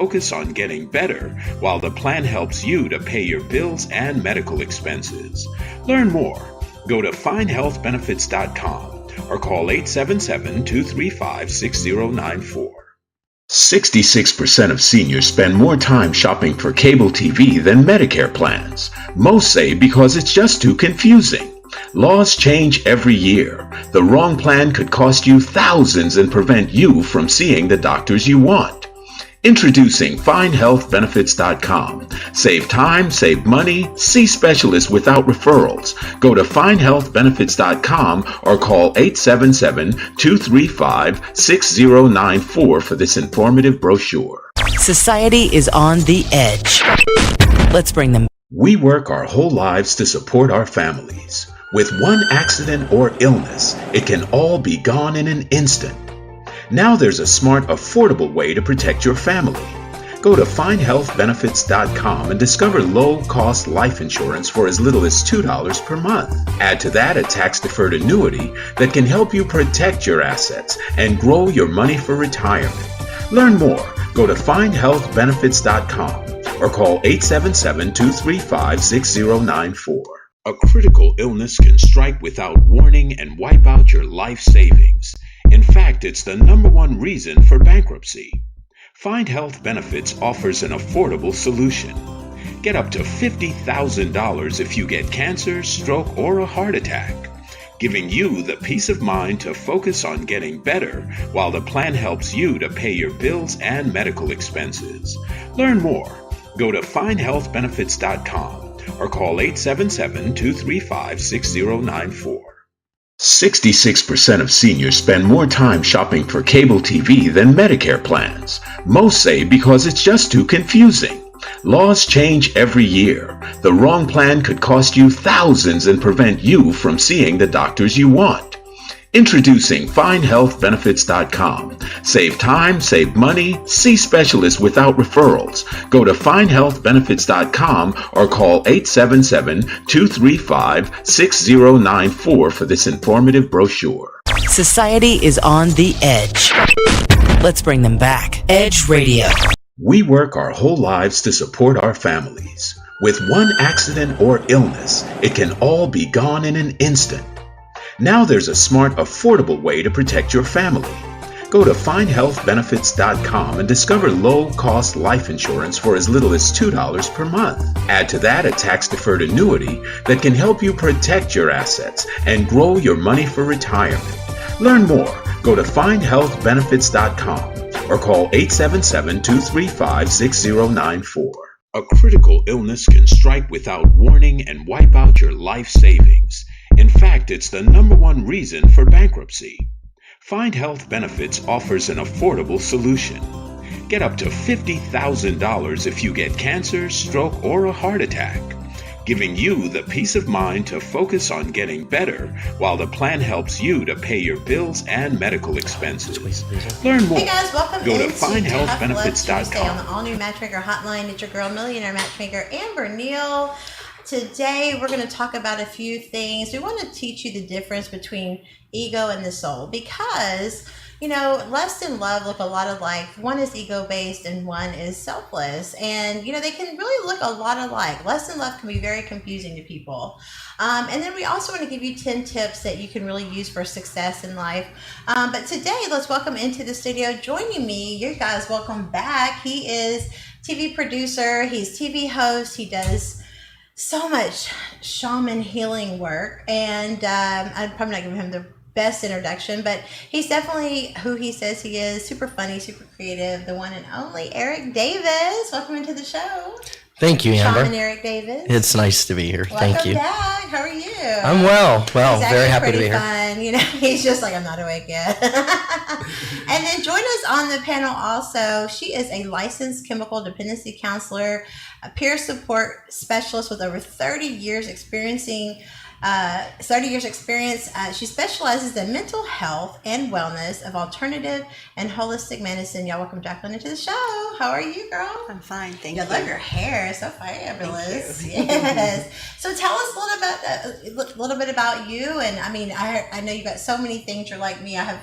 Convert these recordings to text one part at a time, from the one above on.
Focus on getting better while the plan helps you to pay your bills and medical expenses. Learn more. Go to findhealthbenefits.com or call 877-235-6094. 66% of seniors spend more time shopping for cable TV than Medicare plans. Most say because it's just too confusing. Laws change every year. The wrong plan could cost you thousands and prevent you from seeing the doctors you want. Introducing findhealthbenefits.com. Save time, save money, see specialists without referrals. Go to findhealthbenefits.com or call 877-235-6094 for this informative brochure. Society is on the edge. Let's bring them. We work our whole lives to support our families. With one accident or illness, it can all be gone in an instant. Now there's a smart, affordable way to protect your family. Go to findhealthbenefits.com and discover low-cost life insurance for as little as $2 per month. Add to that a tax-deferred annuity that can help you protect your assets and grow your money for retirement. Learn more. Go to findhealthbenefits.com or call 877-235-6094. A critical illness can strike without warning and wipe out your life savings. In fact, it's the #1 reason for bankruptcy. Find Health Benefits offers an affordable solution. Get up to $50,000 if you get cancer, stroke, or a heart attack, giving you the peace of mind to focus on getting better while the plan helps you to pay your bills and medical expenses. Learn more. Go to findhealthbenefits.com or call 877-235-6094. 66% of seniors spend more time shopping for cable TV than Medicare plans. Most say because it's just too confusing. Laws change every year. The wrong plan could cost you thousands and prevent you from seeing the doctors you want. Introducing findhealthbenefits.com. Save time, save money, see specialists without referrals. Go to findhealthbenefits.com or call 877-235-6094 for this informative brochure. Society is on the edge. Let's bring them back. Edge Radio. We work our whole lives to support our families. With one accident or illness, it can all be gone in an instant. Now there's a smart, affordable way to protect your family. Go to findhealthbenefits.com and discover low-cost life insurance for as little as $2 per month. Add to that a tax-deferred annuity that can help you protect your assets and grow your money for retirement. Learn more. Go to findhealthbenefits.com or call 877-235-6094. A critical illness can strike without warning and wipe out your life savings. In fact, it's the #1 reason for bankruptcy. Find Health Benefits offers an affordable solution. Get up to $50,000 if you get cancer, stroke, or a heart attack, giving you the peace of mind to focus on getting better while the plan helps you to pay your bills and medical expenses. Learn more. Hey guys, welcome Go to into findhealthbenefits.com. on the all-new Matchmaker Hotline. It's your girl, millionaire matchmaker Amber Neal. Today, we're going to talk about a few things. We want to teach you the difference between ego and the soul because, you know, lust and love look a lot alike. One is ego-based and one is selfless. And, you know, they can really look a lot alike. Lust and love can be very confusing to people. And then we also want to give you 10 tips that you can really use for success in life. But today, let's welcome into the studio. Joining me, you guys, welcome back. He is TV producer. He's TV host. He does so much shaman healing work, and I'm probably not giving him the best introduction, but he's definitely who he says he is. Super funny, super creative, the one and only Eric Davis. Welcome into the show. Thank you, Amber. Shaman Eric Davis. It's nice to be here. Thank you. Welcome back. How are you? I'm well. He's Very happy to be here. fun. You know, he's just like, I'm not awake yet. And then join us on the panel also. She is a licensed chemical dependency counselor, a peer support specialist with over 30 years experience. She specializes in mental health and wellness of alternative and holistic medicine. Y'all welcome Jacqueline into the show. How are you, girl? I'm fine, thank you. I love your hair. It's so fabulous. Thank you. Yes. So tell us a little bit about you. And I mean, I know you got so many things. You're like me. I have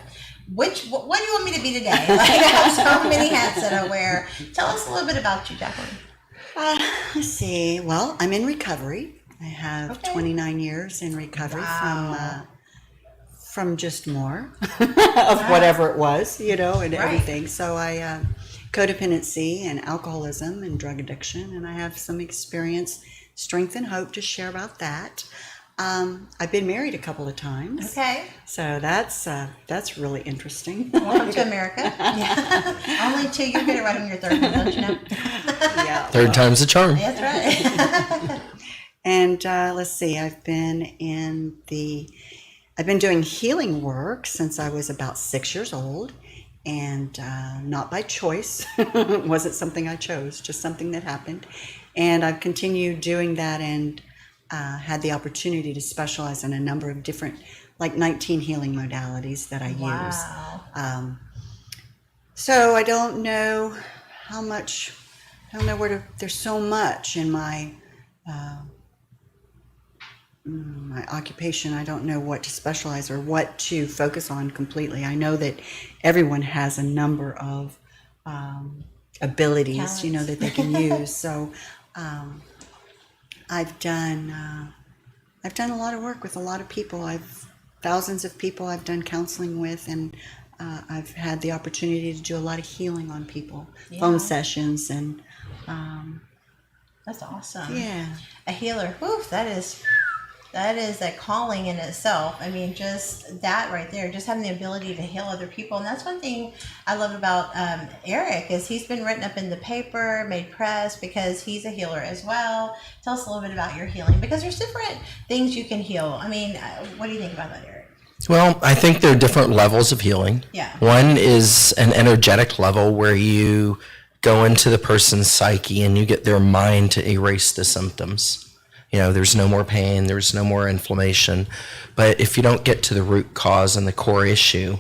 what do you want me to be today? Like, I have so many hats that I wear. Tell us a little bit about you, Jacqueline. Let's see. Well, I'm in recovery. I have 29 years in recovery from just more of whatever it was, and everything. So I codependency and alcoholism and drug addiction, and I have some experience, strength, and hope to share about that. I've been married a couple of times. Okay. So that's really interesting. Welcome to America. Yeah. Only two. You're good at writing your third one, don't you know? Yeah. Third time's the charm. That's right. And let's see. I've been doing healing work since I was about 6 years old, and not by choice. It wasn't something I chose, just something that happened. And I've continued doing that and had the opportunity to specialize in a number of different, like 19 healing modalities that I use. So I don't know how much, I don't know where to, there's so much in my occupation. I don't know what to specialize or what to focus on completely. I know that everyone has a number of abilities, that they can use. So I've done a lot of work with a lot of people. Thousands of people I've done counseling with, and I've had the opportunity to do a lot of healing on people, phone sessions, and that's awesome. Yeah, a healer. Oof, that is a calling in itself. I mean, just that right there, just having the ability to heal other people. And that's one thing I love about Eric is he's been written up in the paper, made press, because he's a healer as well. Tell us a little bit about your healing, because there's different things you can heal. I mean, what do you think about that, Eric? Well, I think there are different levels of healing. Yeah. One is an energetic level where you go into the person's psyche and you get their mind to erase the symptoms. There's no more pain, there's no more inflammation. But if you don't get to the root cause and the core issue,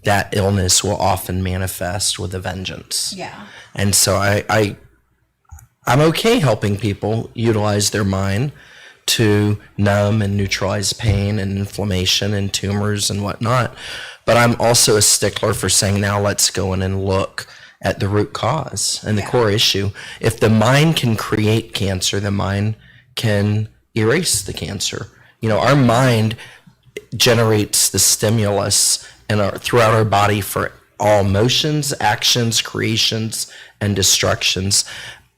that illness will often manifest with a vengeance. Yeah. And so I'm okay helping people utilize their mind to numb and neutralize pain and inflammation and tumors and whatnot. But I'm also a stickler for saying, now let's go in and look at the root cause and the core issue. If the mind can create cancer, the mind can erase the cancer. Our mind generates the stimulus throughout our body for all motions, actions, creations, and destructions.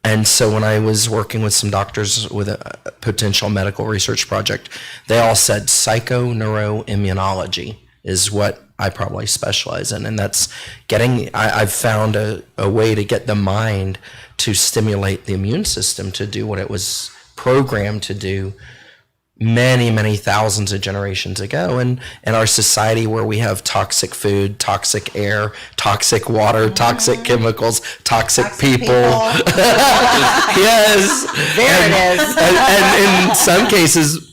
And so when I was working with some doctors with a potential medical research project, they all said psychoneuroimmunology is what I probably specialize in. And that's I've found a way to get the mind to stimulate the immune system to do what it was programmed to do many, many thousands of generations ago. And in our society where we have toxic food, toxic air, toxic water, toxic chemicals, toxic people. Yes. There it is. And in some cases,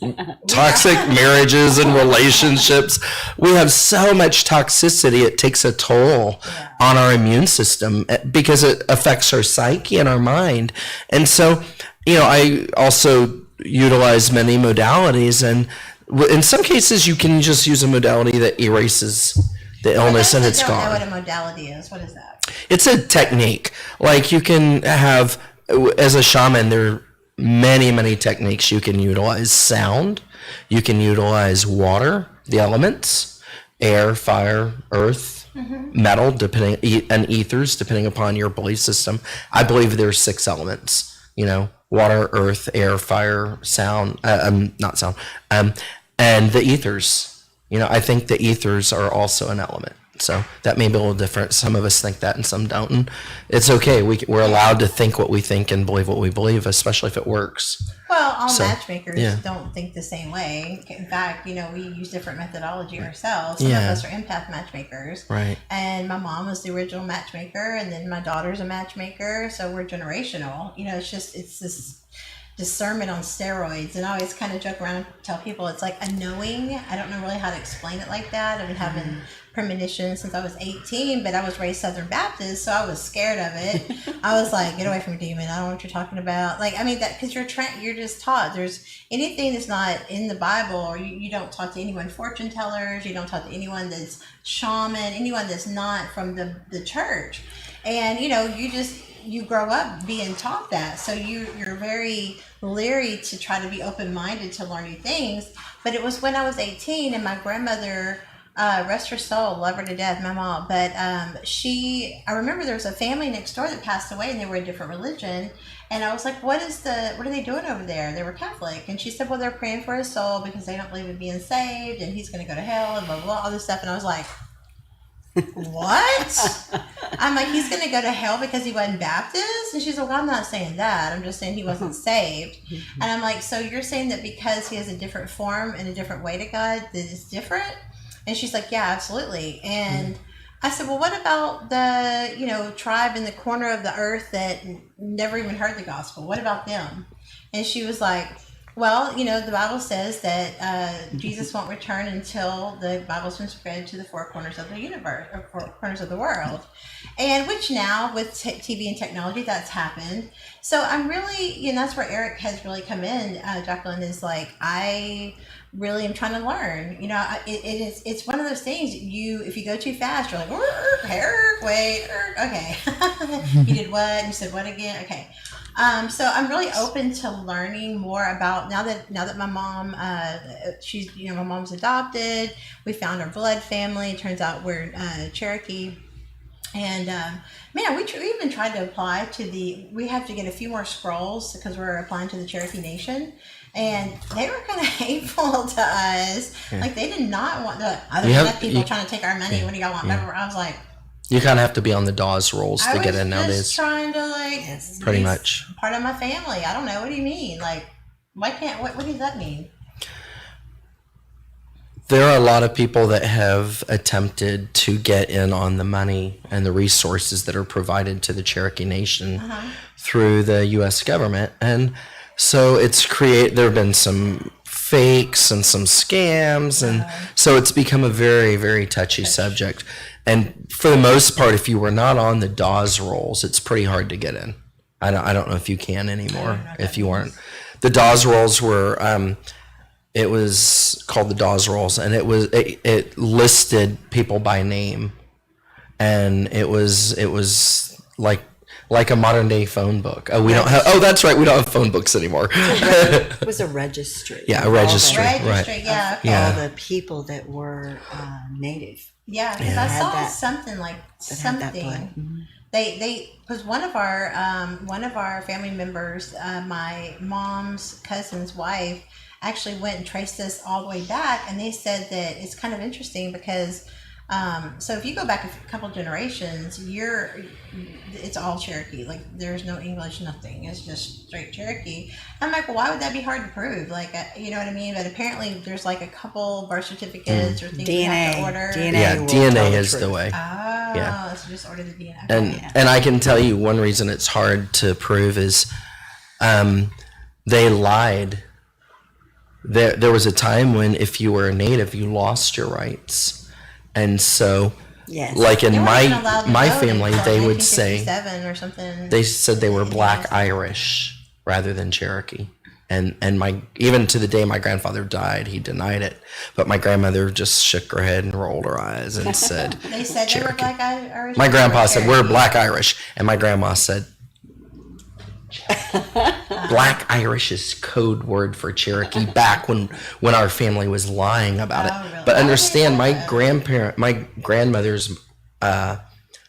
toxic marriages and relationships. We have so much toxicity, it takes a toll on our immune system because it affects our psyche and our mind. And so, I also utilize many modalities, and in some cases you can just use a modality that erases the illness and it's gone. I don't know what a modality is. What is that? It's a technique. Like you can have, as a shaman, there are many, many techniques you can utilize. Sound, you can utilize water, the elements, air, fire, earth, metal, and ethers, depending upon your belief system. I believe there's 6 elements, water, earth, air, fire, sound, not sound, and the ethers. I think the ethers are also an element. So that may be a little different. Some of us think that and some don't. And it's okay. We're allowed to think what we think and believe what we believe, especially if it works. Well, all matchmakers don't think the same way. In fact, we use different methodology ourselves. Some of us are empath matchmakers. Right. And my mom was the original matchmaker, and then my daughter's a matchmaker. So we're generational. It's this discernment on steroids. And I always kind of joke around and tell people it's like a knowing. I don't know really how to explain it like that. I've been having premonitions since I was 18, but I was raised Southern Baptist, so I was scared of it. I was like, get away from me, demon. I don't know what you're talking about. Like, I mean, that because you're just taught there's anything that's not in the Bible, or you don't talk to anyone fortune tellers, you don't talk to anyone that's shaman, anyone that's not from the church. And, you grow up being taught that. So you're very leery to try to be open-minded to learn new things. But it was when I was 18 and my grandmother, rest her soul, love her to death, my mom. But I remember there was a family next door that passed away and they were a different religion. And I was like, what are they doing over there? They were Catholic. And she said, well, they're praying for his soul because they don't believe in being saved and he's going to go to hell and blah, blah, blah, all this stuff. And I was like, what? I'm like, he's going to go to hell because he wasn't Baptist? And she's like, well, I'm not saying that. I'm just saying he wasn't saved. And I'm like, so you're saying that because he has a different form and a different way to God, that it's different? And she's like, yeah, absolutely. And I said, well, what about the, tribe in the corner of the earth that never even heard the gospel? What about them? And she was like, well, the Bible says that Jesus won't return until the Bible's been spread to the four corners of the universe, or four corners of the world. And which now, with TV and technology, that's happened. So I'm really, that's where Eric has really come in, Jacqueline, is like, I really am trying to learn. It's one of those things, if you go too fast, you're like, Eric, wait, okay. You did what? And you said what again? Okay. So I'm really open to learning more about now that my mom, she's, my mom's adopted. We found our blood family. It turns out we're Cherokee. And we even tried to apply we have to get a few more scrolls because we're applying to the Cherokee Nation. And they were kind of hateful to us. Yeah. Like, they did not want people trying to take our money. What do y'all want? Yeah. I was like, you kind of have to be on the Dawes rolls to get in nowadays. I was just trying to, pretty much part of my family. I don't know. What do you mean? Like, what does that mean? There are a lot of people that have attempted to get in on the money and the resources that are provided to the Cherokee Nation through the U.S. government. And so there have been some fakes and some scams. And so it's become a very, very touchy subject. And for the most part, if you were not on the Dawes rolls, it's pretty hard to get in. I don't know if you can anymore if you weren't. The Dawes rolls were, it was called the Dawes rolls, and it listed people by name, and it was like a modern day phone book. We don't have. Oh, that's right. We don't have phone books anymore. It was a registry. Yeah, a registry. Right. Yeah. Okay. All the people that were native. Yeah, because I saw something like something. They because one of our family members, my mom's cousin's wife, actually went and traced us all the way back, and they said that it's kind of interesting because so if you go back a couple generations, it's all Cherokee. Like, there's no English, nothing. It's just straight Cherokee. I'm like, well, why would that be hard to prove? Like, you know what I mean? But apparently there's like a couple birth certificates or things you have to order. DNA is the way. Oh, so just order the DNA. And I can tell you one reason it's hard to prove is they lied. There was a time when if you were a native, you lost your rights. And so, like in my family, they would say, or something. They said they were Black Irish rather than Cherokee. And even to the day my grandfather died, he denied it. But my grandmother just shook her head and rolled her eyes and said, they said Cherokee. They were Black Irish? My grandpa said, we're Black Irish. And my grandma said, Black Irish is code word for Cherokee back when our family was lying about it. Really? But understand, my grandmother's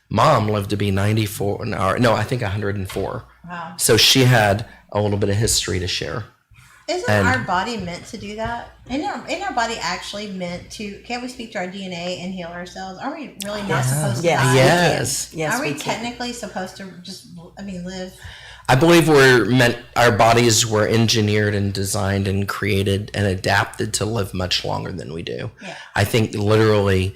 mom lived to be 94. I think 104. Wow. So she had a little bit of history to share. Isn't our body meant to do that? Isn't our body actually meant to? Can't we speak to our DNA and heal ourselves? Aren't we really not supposed to die? Yes. Are we technically supposed to just live? I believe our bodies were engineered and designed and created and adapted to live much longer than we do. Yeah. I think literally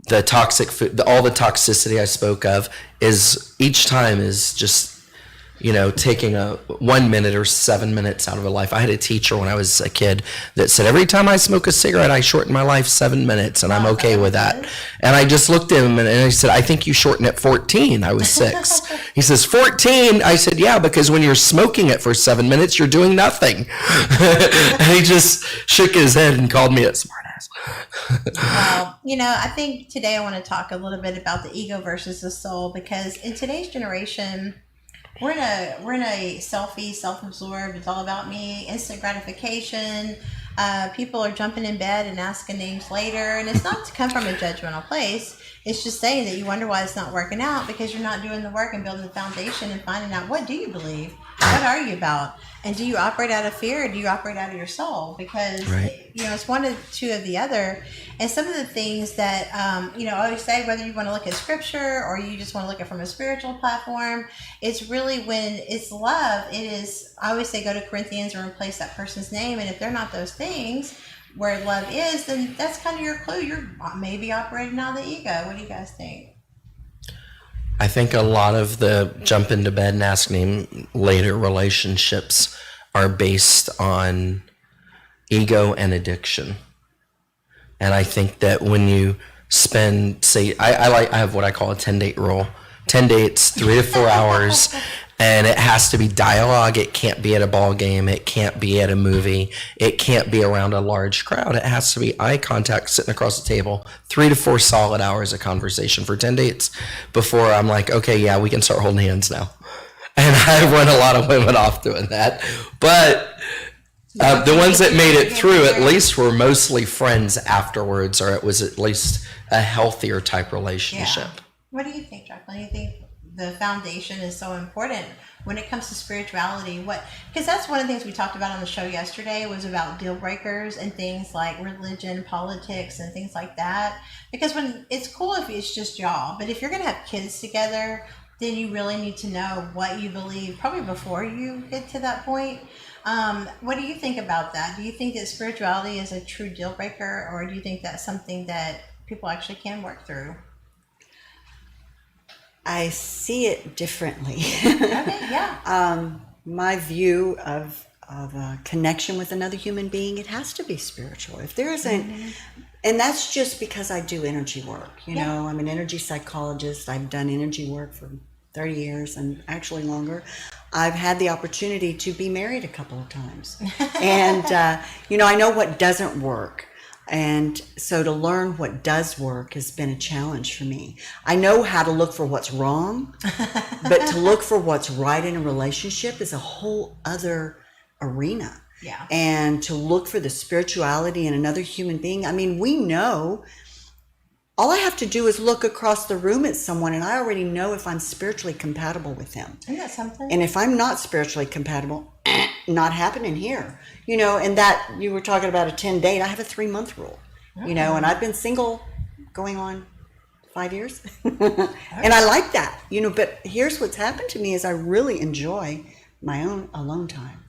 the toxic food, all the toxicity I spoke of is each time is just taking a 1 minute or 7 minutes out of a life. I had a teacher when I was a kid that said, every time I smoke a cigarette, I shorten my life 7 minutes, and I'm okay with that. And I just looked at him and I said, I think you shorten it 14. I was 6. He says, 14? I said, yeah, because when you're smoking it for 7 minutes, you're doing nothing. And he just shook his head and called me a smartass. Well, I think today I want to talk a little bit about the ego versus the soul, because in today's generation, we're in a self-absorbed, it's all about me, instant gratification. People are jumping in bed and asking names later, and it's not to come from a judgmental place. It's just saying that you wonder why it's not working out, because you're not doing the work and building the foundation and finding out, what do you believe? What are you about? And do you operate out of fear, or do you operate out of your soul? Because, it's one of two of the other. And some of the things that, I always say, whether you want to look at scripture or you just want to look at it from a spiritual platform, it's really when it's love, I always say, go to Corinthians and replace that person's name. And if they're not those things, where love is, then that's kind of your clue. You're maybe operating out of the ego. What do you guys think? I think a lot of the jump into bed and ask name later relationships are based on ego and addiction. And I think that when you spend, say, I have what I call a 10-date rule. 10 dates, 3 to 4 hours, and it has to be dialogue. It can't be at a ball game. It can't be at a movie. It can't be around a large crowd. It has to be eye contact, sitting across the table, 3 to 4 solid hours of conversation for 10 dates before I'm like, okay, yeah, we can start holding hands now. And I run a lot of women off doing that. But the ones that made it through at least were mostly friends afterwards, or it was at least a healthier type relationship. Yeah. What do you think, Jacqueline? You think the foundation is so important when it comes to spirituality? Because that's one of the things we talked about on the show yesterday, was about deal breakers and things like religion, politics, and things like that. Because when it's cool if it's just y'all, but if you're going to have kids together, then you really need to know what you believe, probably before you get to that point. What do you think about that? Do you think that spirituality is a true deal breaker, or do you think that's something that people actually can work through? I see it differently. Okay, yeah. My view of a connection with another human being, it has to be spiritual. If there isn't, and that's just because I do energy work. I'm an energy psychologist. I've done energy work for 30 years and actually longer. I've had the opportunity to be married a couple of times. And, I know what doesn't work. And so to learn what does work has been a challenge for me. I know how to look for what's wrong, but to look for what's right in a relationship is a whole other arena. Yeah. And to look for the spirituality in another human being. I mean, we know, all I have to do is look across the room at someone and I already know if I'm spiritually compatible with them. Isn't that something? And if I'm not spiritually compatible, not happening here. And that you were talking about a 10 date, I have a 3-month rule, and I've been single going on 5 years. And I like that, but here's what's happened to me is I really enjoy my own alone time.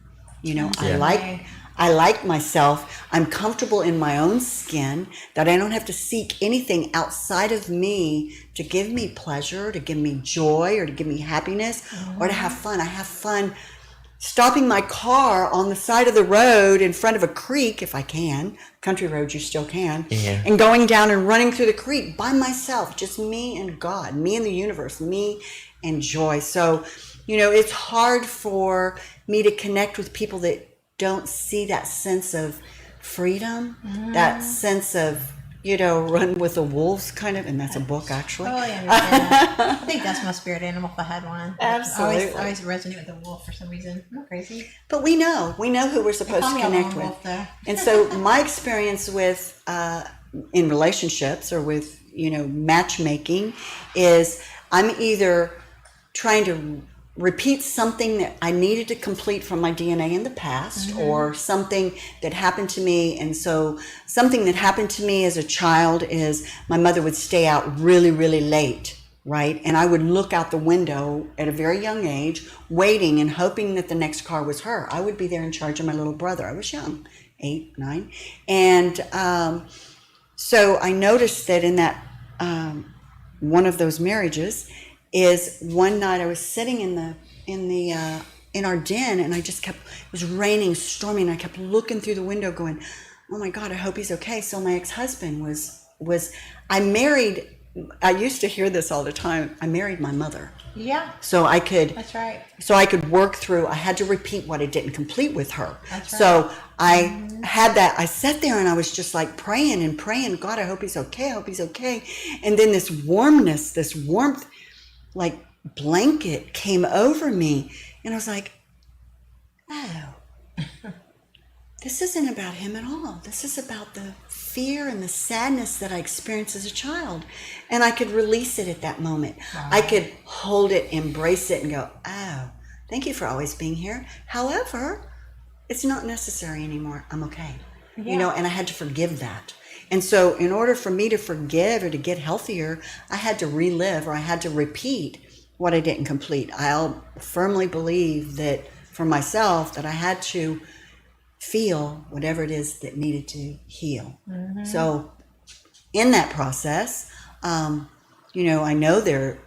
I like myself. I'm comfortable in my own skin, that I don't have to seek anything outside of me to give me pleasure, to give me joy, or to give me happiness, or to have fun. I have fun stopping my car on the side of the road in front of a creek, if I can. Country roads, you still can. Yeah. And going down and running through the creek by myself, just me and God, me and the universe, me and joy. So, it's hard for me to connect with people that don't see that sense of freedom, that sense of, run with the wolves kind of, and that's a book actually. Oh, I understand. I think that's my spirit animal if I had one. Absolutely. I always resonate with the wolf for some reason. I'm not crazy. But we know who we're supposed to connect with. Wolf, though. And so my experience with, in relationships or with, matchmaking is I'm either trying to repeat something that I needed to complete from my DNA in the past, or something that happened to me. And so something that happened to me as a child is my mother would stay out really, really late, right? And I would look out the window at a very young age, waiting and hoping that the next car was her. I would be there in charge of my little brother. I was young, 8, 9. And so I noticed that in that one of those marriages is one night I was sitting in the in our den, and I just kept, it was raining, storming, and I kept looking through the window going, oh my God, I hope he's okay. So my ex-husband was I used to hear this all the time, I married my mother. Yeah. So I could, That's right. so I could work through, I had to repeat what I didn't complete with her. That's right. So I had that, I sat there and I was just like praying and praying, God, I hope he's okay, I hope he's okay. And then this warmth, like blanket came over me. And I was like, oh, this isn't about him at all. This is about the fear and the sadness that I experienced as a child. And I could release it at that moment. Wow. I could hold it, embrace it, and go, oh, thank you for always being here. However, it's not necessary anymore. I'm okay. Yeah. And I had to forgive that. And so in order for me to forgive or to get healthier, I had to relive, or I had to repeat what I didn't complete. I firmly believe that for myself, that I had to feel whatever it is that needed to heal. Mm-hmm. So in that process, I know there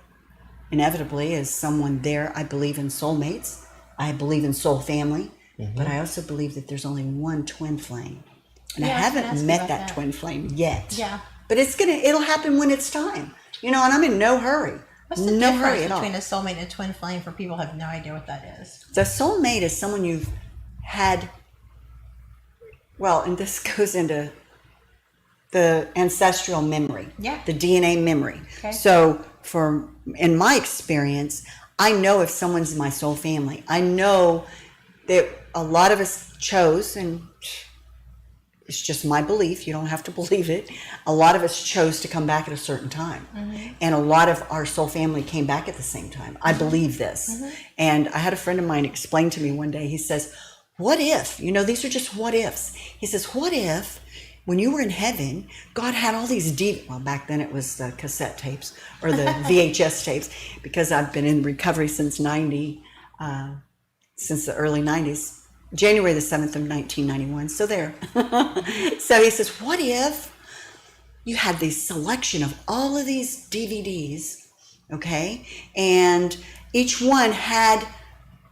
inevitably is someone there. I believe in soulmates. I believe in soul family, but I also believe that there's only one twin flame. And I haven't met that twin flame yet. Yeah. But it'll happen when it's time. And I'm in no hurry. What's the difference between a soulmate and a twin flame for people who have no idea what that is? The soulmate is someone you've had, and this goes into the ancestral memory, the DNA memory. Okay. So in my experience, I know if someone's in my soul family. I know that a lot of us chose, and it's just my belief, you don't have to believe it, a lot of us chose to come back at a certain time. Mm-hmm. And a lot of our soul family came back at the same time. I believe this. Mm-hmm. And I had a friend of mine explain to me one day, he says, what if, these are just what ifs. He says, what if when you were in heaven, God had all these back then it was the cassette tapes or the VHS tapes, because I've been in recovery since the early 90s. January the 7th of 1991. So there. So he says, what if you had this selection of all of these DVDs, okay? And each one had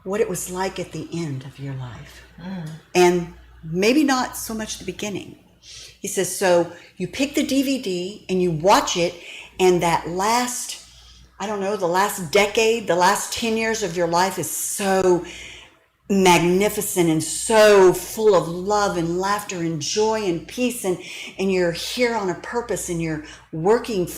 what it was like at the end of your life. Mm. And maybe not so much the beginning. He says, so you pick the DVD and you watch it, and that last, the last decade, the last 10 years of your life is so magnificent and so full of love and laughter and joy and peace, and you're here on a purpose, and you're working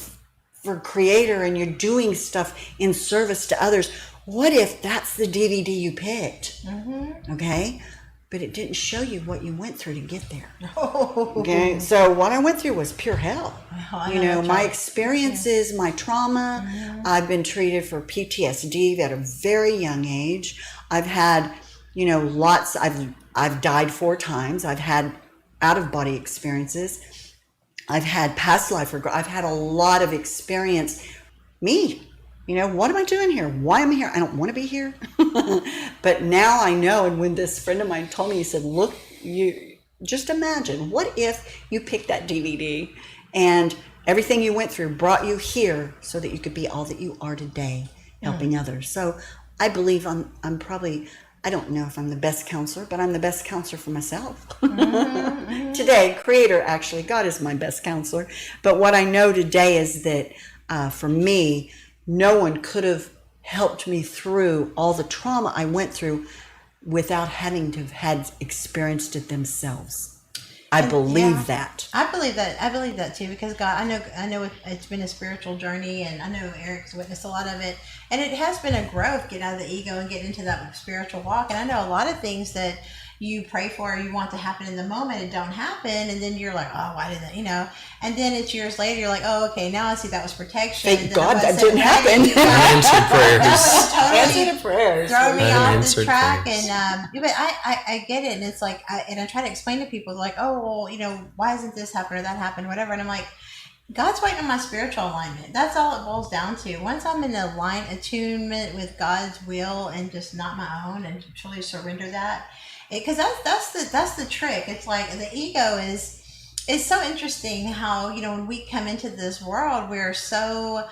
for Creator, and you're doing stuff in service to others. What if that's the DVD you picked? Mm-hmm. Okay, but it didn't show you what you went through to get there. Oh. Okay, so what I went through was pure hell. My experiences, my trauma. Mm-hmm. I've been treated for PTSD at a very young age. I've had lots. I've died 4 times. I've had out-of-body experiences. I've had past life regret. I've had a lot of experience. What am I doing here? Why am I here? I don't want to be here. But now I know. And when this friend of mine told me, he said, look, you just imagine, what if you picked that DVD and everything you went through brought you here so that you could be all that you are today, helping others. So I believe I'm probably, I don't know if I'm the best counselor, but I'm the best counselor for myself. Mm-hmm. Today, Creator, actually, God is my best counselor. But what I know today is that for me, no one could have helped me through all the trauma I went through without having to have had experienced it themselves. I believe that. I believe that too, because God, I know it's been a spiritual journey, and I know Eric's witnessed a lot of it, and it has been a growth, getting out of the ego and getting into that spiritual walk. And I know a lot of things that you pray for, you want to happen in the moment, it don't happen, and then you're like, oh, why did that, and then it's years later, you're like, oh, okay, now I see that was protection. Thank God that didn't happen. Unanswered prayers. That was Answered prayers. Throw me off the track, prayers. but I get it, and it's like, and I try to explain to people, like, oh, well, why isn't this happen or that happen, whatever, and I'm like, God's waiting on my spiritual alignment. That's all it boils down to. Once I'm in attunement with God's will and just not my own, and truly surrender that, because that's the trick. It's like the ego is so interesting how when we come into this world, we're so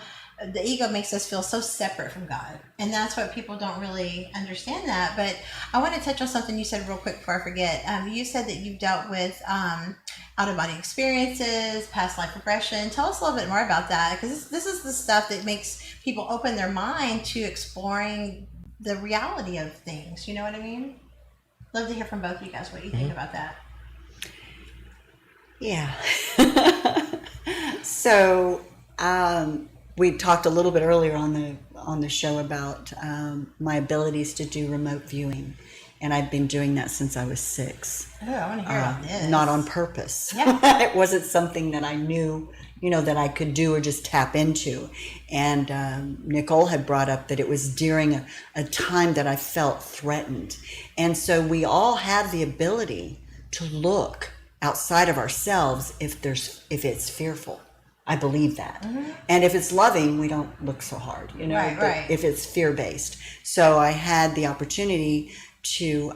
the ego makes us feel so separate from God. And that's what people don't really understand that. But I want to touch on something you said real quick before I forget. You said that you've dealt with out-of-body experiences, past life regression. Tell us a little bit more about that, because this is the stuff that makes people open their mind to exploring the reality of things. You know what I mean? Love to hear from both of you guys what you think about that. Yeah. So we talked a little bit earlier on the show about my abilities to do remote viewing, and I've been doing that since I was 6. Oh, I want to hear about this. Not on purpose. Yeah. It wasn't something that I knew, that I could do or just tap into. And Nicole had brought up that it was during a time that I felt threatened. And so we all have the ability to look outside of ourselves if it's fearful. I believe that. Mm-hmm. And if it's loving, we don't look so hard, Right. If it's fear-based. So I had the opportunity to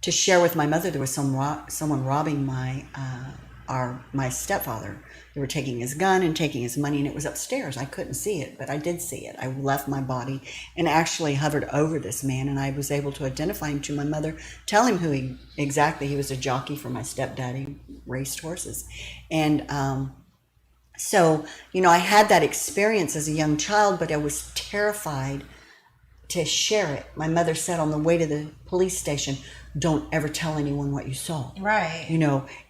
share with my mother. There was someone robbing my stepfather. They were taking his gun and taking his money, and it was upstairs. I couldn't see it, but I did see it. I left my body and actually hovered over this man, and I was able to identify him to my mother, tell him who he was a jockey for my stepdaddy, raced horses. And so, I had that experience as a young child, but I was terrified to share it. My mother said on the way to the police station, don't ever tell anyone what you saw. Right.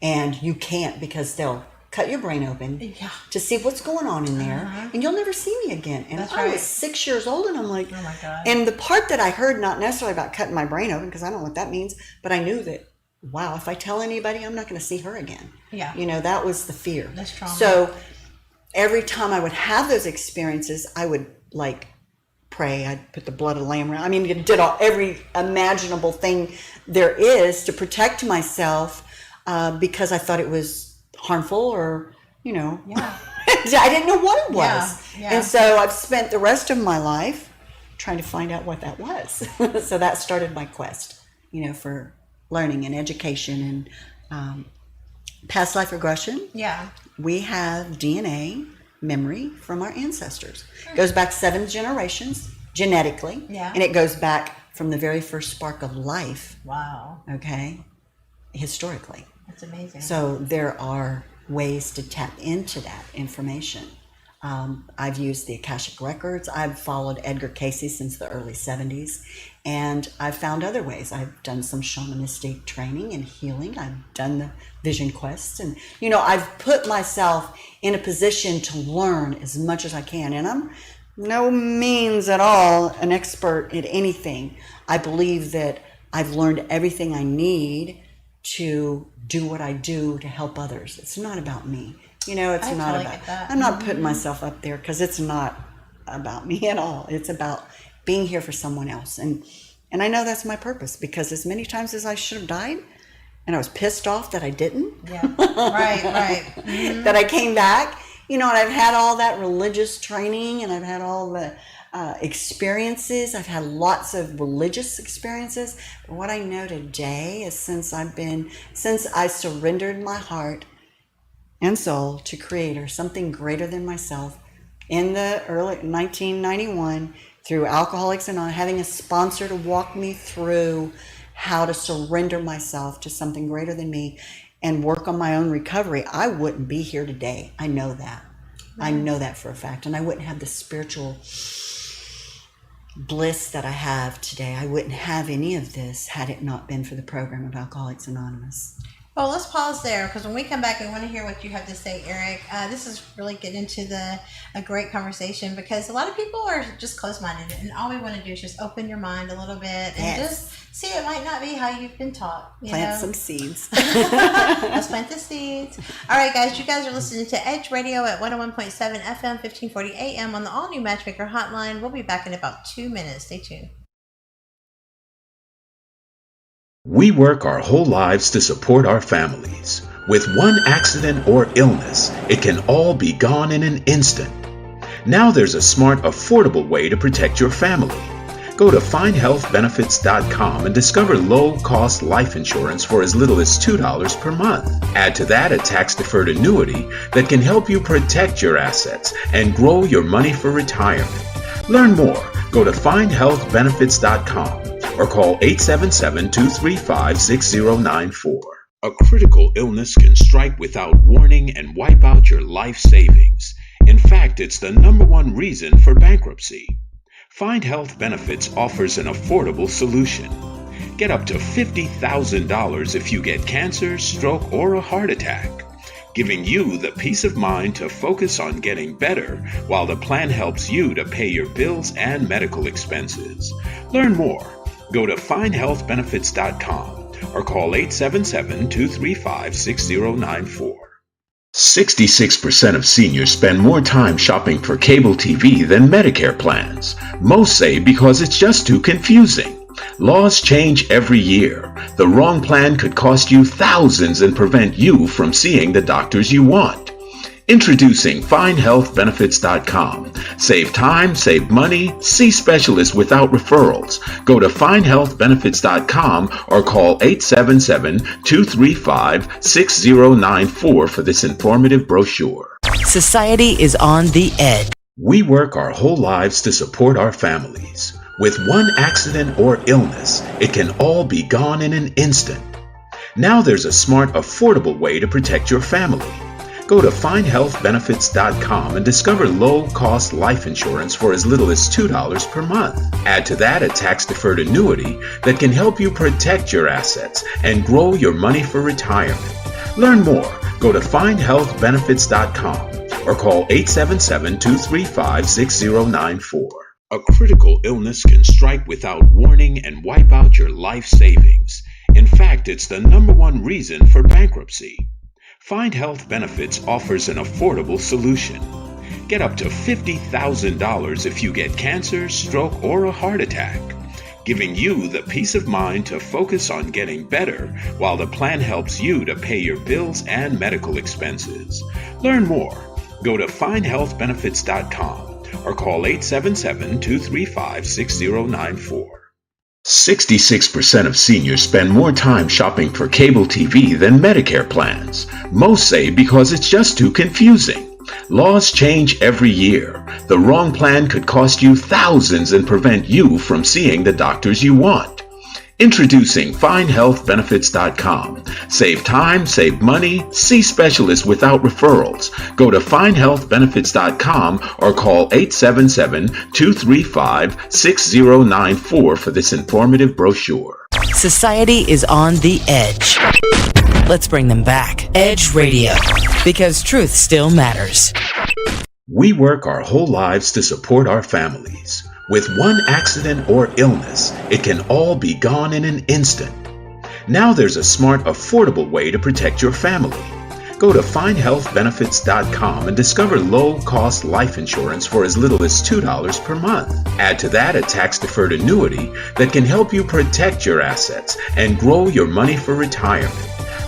And you can't, because they'll cut your brain open to see what's going on in there, and you'll never see me again. And I was 6 years old, and I'm like, oh my God. And the part that I heard, not necessarily about cutting my brain open, because I don't know what that means, but I knew that, wow, if I tell anybody, I'm not going to see her again. Yeah. That was the fear. That's trauma. So every time I would have those experiences, I would pray. I'd put the blood of the lamb around. I mean, did every imaginable thing there is to protect myself, because I thought it was harmful or, Yeah. I didn't know what it was. Yeah. And so I've spent the rest of my life trying to find out what that was. So that started my quest, for learning and education and past life regression. Yeah. We have DNA memory from our ancestors. It goes back 7 generations genetically. Yeah. And it goes back from the very first spark of life. Wow. Okay. Historically. That's amazing. So there are ways to tap into that information. I've used the Akashic Records. I've followed Edgar Cayce since the early 70s. And I've found other ways. I've done some shamanistic training and healing. I've done the vision quests. And, I've put myself in a position to learn as much as I can. And I'm no means at all an expert at anything. I believe that I've learned everything I need to do what I do to help others. It's not about me. It's I not totally about get that. I'm not putting myself up there, because it's not about me at all. It's about being here for someone else. And I know that's my purpose, because as many times as I should have died and I was pissed off that I didn't. Yeah. Right. Mm-hmm. That I came back, and I've had all that religious training, and I've had all the experiences. I've had lots of religious experiences. But what I know today is since I surrendered my heart and soul to Creator, something greater than myself, in the early 1991, through Alcoholics Anonymous, having a sponsor to walk me through how to surrender myself to something greater than me and work on my own recovery, I wouldn't be here today. I know that. I know that for a fact. And I wouldn't have the spiritual bliss that I have today. I wouldn't have any of this had it not been for the program of Alcoholics Anonymous. Well, let's pause there, because when we come back, I want to hear what you have to say, Eric. This is really getting into a great conversation, because a lot of people are just closed-minded, and all we want to do is just open your mind a little bit and just see it might not be how you've been taught. Plant some seeds. Let's plant the seeds. All right, guys, you guys are listening to Edge Radio at 101.7 FM, 1540 AM on the all-new Matchmaker Hotline. We'll be back in about 2 minutes. Stay tuned. We work our whole lives to support our families. With one accident or illness, it can all be gone in an instant. Now there's a smart, affordable way to protect your family. Go to findhealthbenefits.com and discover low-cost life insurance for as little as $2 per month. Add to that a tax-deferred annuity that can help you protect your assets and grow your money for retirement. Learn more. Go to findhealthbenefits.com or call 877-235-6094. A critical illness can strike without warning and wipe out your life savings. In fact, it's the number one reason for bankruptcy. Find Health Benefits offers an affordable solution. Get up to $50,000 if you get cancer, stroke, or a heart attack, giving you the peace of mind to focus on getting better while the plan helps you to pay your bills and medical expenses. Learn more. Go to findhealthbenefits.com or call 877-235-6094. 66% of seniors spend more time shopping for cable TV than Medicare plans. Most say because it's just too confusing. Laws change every year. The wrong plan could cost you thousands and prevent you from seeing the doctors you want. Introducing FindHealthBenefits.com. Save time, save money, see specialists without referrals. Go to FindHealthBenefits.com or call 877-235-6094 for this informative brochure. Society is on the edge. We work our whole lives to support our families. With one accident or illness, it can all be gone in an instant. Now there's a smart, affordable way to protect your family. Go to findhealthbenefits.com and discover low-cost life insurance for as little as $2 per month. Add to that a tax-deferred annuity that can help you protect your assets and grow your money for retirement. Learn more. Go to findhealthbenefits.com or call 877-235-6094. A critical illness can strike without warning and wipe out your life savings. In fact, it's the number one reason for bankruptcy. Find Health Benefits offers an affordable solution. Get up to $50,000 if you get cancer, stroke, or a heart attack, giving you the peace of mind to focus on getting better while the plan helps you to pay your bills and medical expenses. Learn more. Go to findhealthbenefits.com or call 877-235-6094. 66% of seniors spend more time shopping for cable TV than Medicare plans. Most say because it's just too confusing. Laws change every year. The wrong plan could cost you thousands and prevent you from seeing the doctors you want. Introducing FindHealthBenefits.com. Save time, save money, see specialists without referrals. Go to FindHealthBenefits.com or call 877-235-6094 for this informative brochure. Society is on the edge. Let's bring them back. Edge Radio, because truth still matters. We work our whole lives to support our families. With one accident or illness, it can all be gone in an instant. Now there's a smart, affordable way to protect your family. Go to findhealthbenefits.com and discover low-cost life insurance for as little as $2 per month. Add to that a tax-deferred annuity that can help you protect your assets and grow your money for retirement.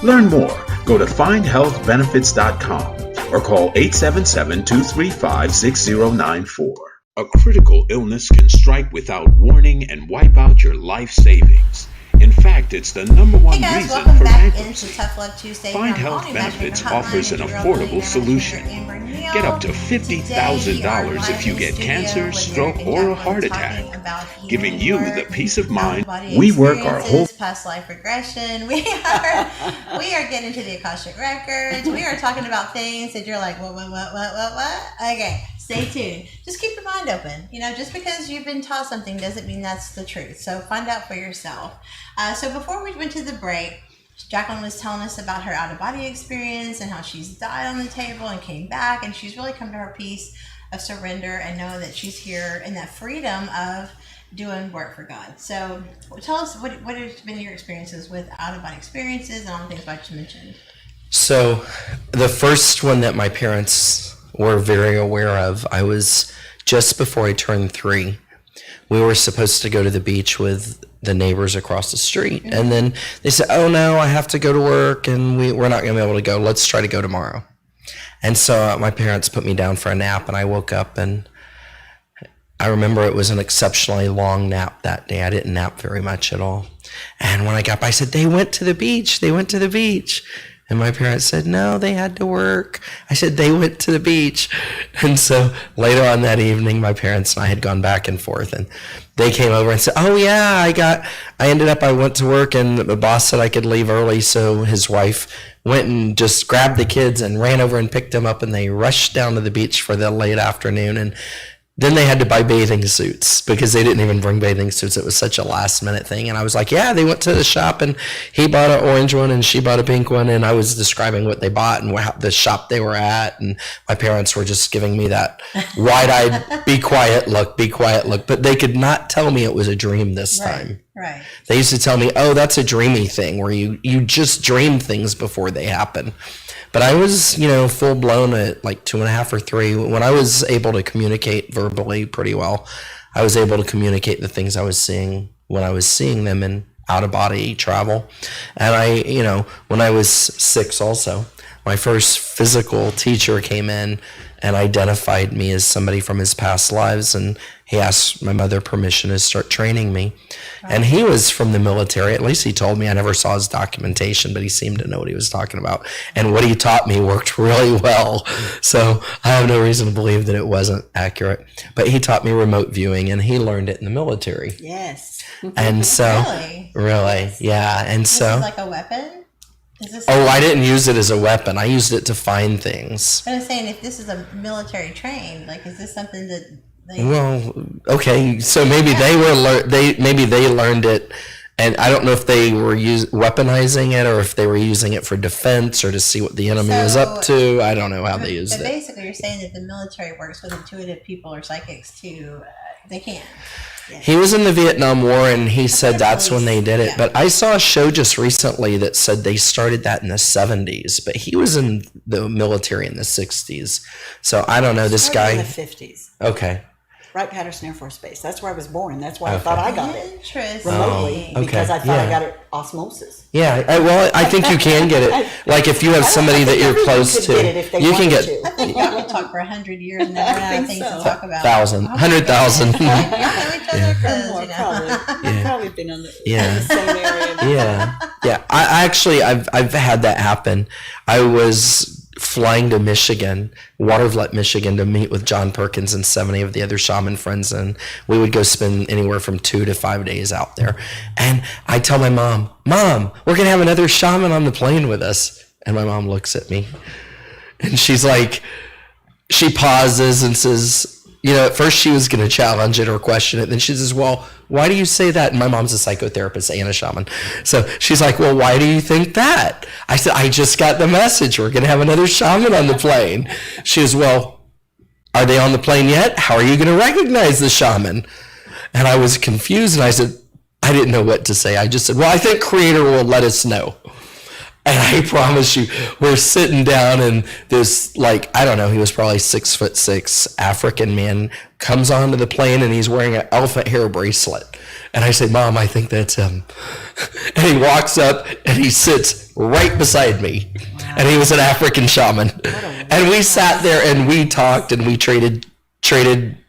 Learn more. Go to findhealthbenefits.com or call 877-235-6094. A critical illness can strike without warning and wipe out your life savings. In fact, it's the number one Hey guys, reason welcome for back bankruptcy. into Tough Love Tuesday. Find Here on Health All New Matchmaker Benefits Hotline offers an with your affordable millionaire solution. matchmaker Amber Neal. Get up to Today, $50,000 if you we are get live in cancer, studio with stroke, Eric and or a Jacqueline heart talking attack, about giving healing you work, the peace of mind. out-of-body We work our whole experiences, past life regression. We are getting to the Akashic Records. We are talking about things that you're like, what? Okay, stay tuned. Just keep your mind open. You know, just because you've been taught something doesn't mean that's the truth. So find out for yourself. So before we went to the break, Jacqueline was telling us about her out-of-body experience and how she's died on the table and came back, and she's really come to her peace of surrender and know that she's here in that freedom of doing work for God. So tell us what has been your experiences with out-of-body experiences and all the things like you mentioned. So the first one that my parents were very aware of, I was just before I turned 3. We were supposed to go to the beach with the neighbors across the street. Mm-hmm. And then they said, oh no, I have to go to work and we're not going to be able to go. Let's try to go tomorrow. And so my parents put me down for a nap and I woke up and I remember it was an exceptionally long nap that day. I didn't nap very much at all. And when I got up, I said, they went to the beach. They went to the beach. And my parents said, no, they had to work. I said, they went to the beach. And so later on that evening, my parents and I had gone back and forth. And they came over and said, oh, yeah, I went to work and the boss said I could leave early. So his wife went and just grabbed the kids and ran over and picked them up. And they rushed down to the beach for the late afternoon. And then they had to buy bathing suits because they didn't even bring bathing suits. It was such a last minute thing. And I was like, yeah, they went to the shop and he bought an orange one and she bought a pink one. And I was describing what they bought and the shop they were at. And my parents were just giving me that wide-eyed, be quiet look. But they could not tell me it was a dream this time. Right. They used to tell me, oh, that's a dreamy thing where you just dream things before they happen. But I was, full blown at like 2.5 or 3. When I was able to communicate verbally pretty well, I was able to communicate the things I was seeing when I was seeing them in out of body travel. And when I was 6 also, my first physical teacher came in and identified me as somebody from his past lives. And he asked my mother permission to start training me. And he was from the military. At least he told me. I never saw his documentation, but he seemed to know what he was talking about. And what he taught me worked really well. So I have no reason to believe that it wasn't accurate. But he taught me remote viewing, and he learned it in the military. Yes. And so, Really? Yeah. And so, this is like a weapon? I didn't use it as a weapon. I used it to find things. But I'm saying, if this is a military trained, like, is this something that Well, okay, so maybe they learned it, and I don't know if they were weaponizing it or if they were using it for defense or to see what the enemy was up to. I don't know how they used it. Basically, you're saying that the military works with intuitive people or psychics too. They can. Yeah. He was in the Vietnam War, and he said that's when they did it. Yeah. But I saw a show just recently that said they started that in the 70s, but he was in the military in the 60s. So I don't know, this guy. In the 50s. Okay. Wright Patterson Air Force Base. That's where I was born. That's why I thought I got it Interesting. remotely, because I thought I got it osmosis. Yeah, I think you can get it. Like if you have somebody that you're close to, you can get. I think y'all could talk for 100 years and never run out of things to talk about. 100,000. Probably been on the same area. Yeah. I've had that happen. I was flying to Michigan, Watervliet, Michigan, to meet with John Perkins and 70 of the other shaman friends, and we would go spend anywhere from 2 to 5 days out there. And I tell my mom, we're gonna have another shaman on the plane with us. And my mom looks at me, and she's like, she pauses and says, at first she was gonna challenge it or question it. Then she says, well, why do you say that? And my mom's a psychotherapist and a shaman. So she's like, well, why do you think that? I said, I just got the message. We're going to have another shaman on the plane. She says, well, are they on the plane yet? How are you going to recognize the shaman? And I was confused, and I said, I didn't know what to say. I just said, well, I think Creator will let us know. And I promise you, we're sitting down, and this, he was probably 6'6" African man comes onto the plane, and he's wearing an elephant hair bracelet. And I say, Mom, I think that's him. And he walks up, and he sits right beside me. Wow. And he was an African shaman. And we sat there, and we talked, and we traded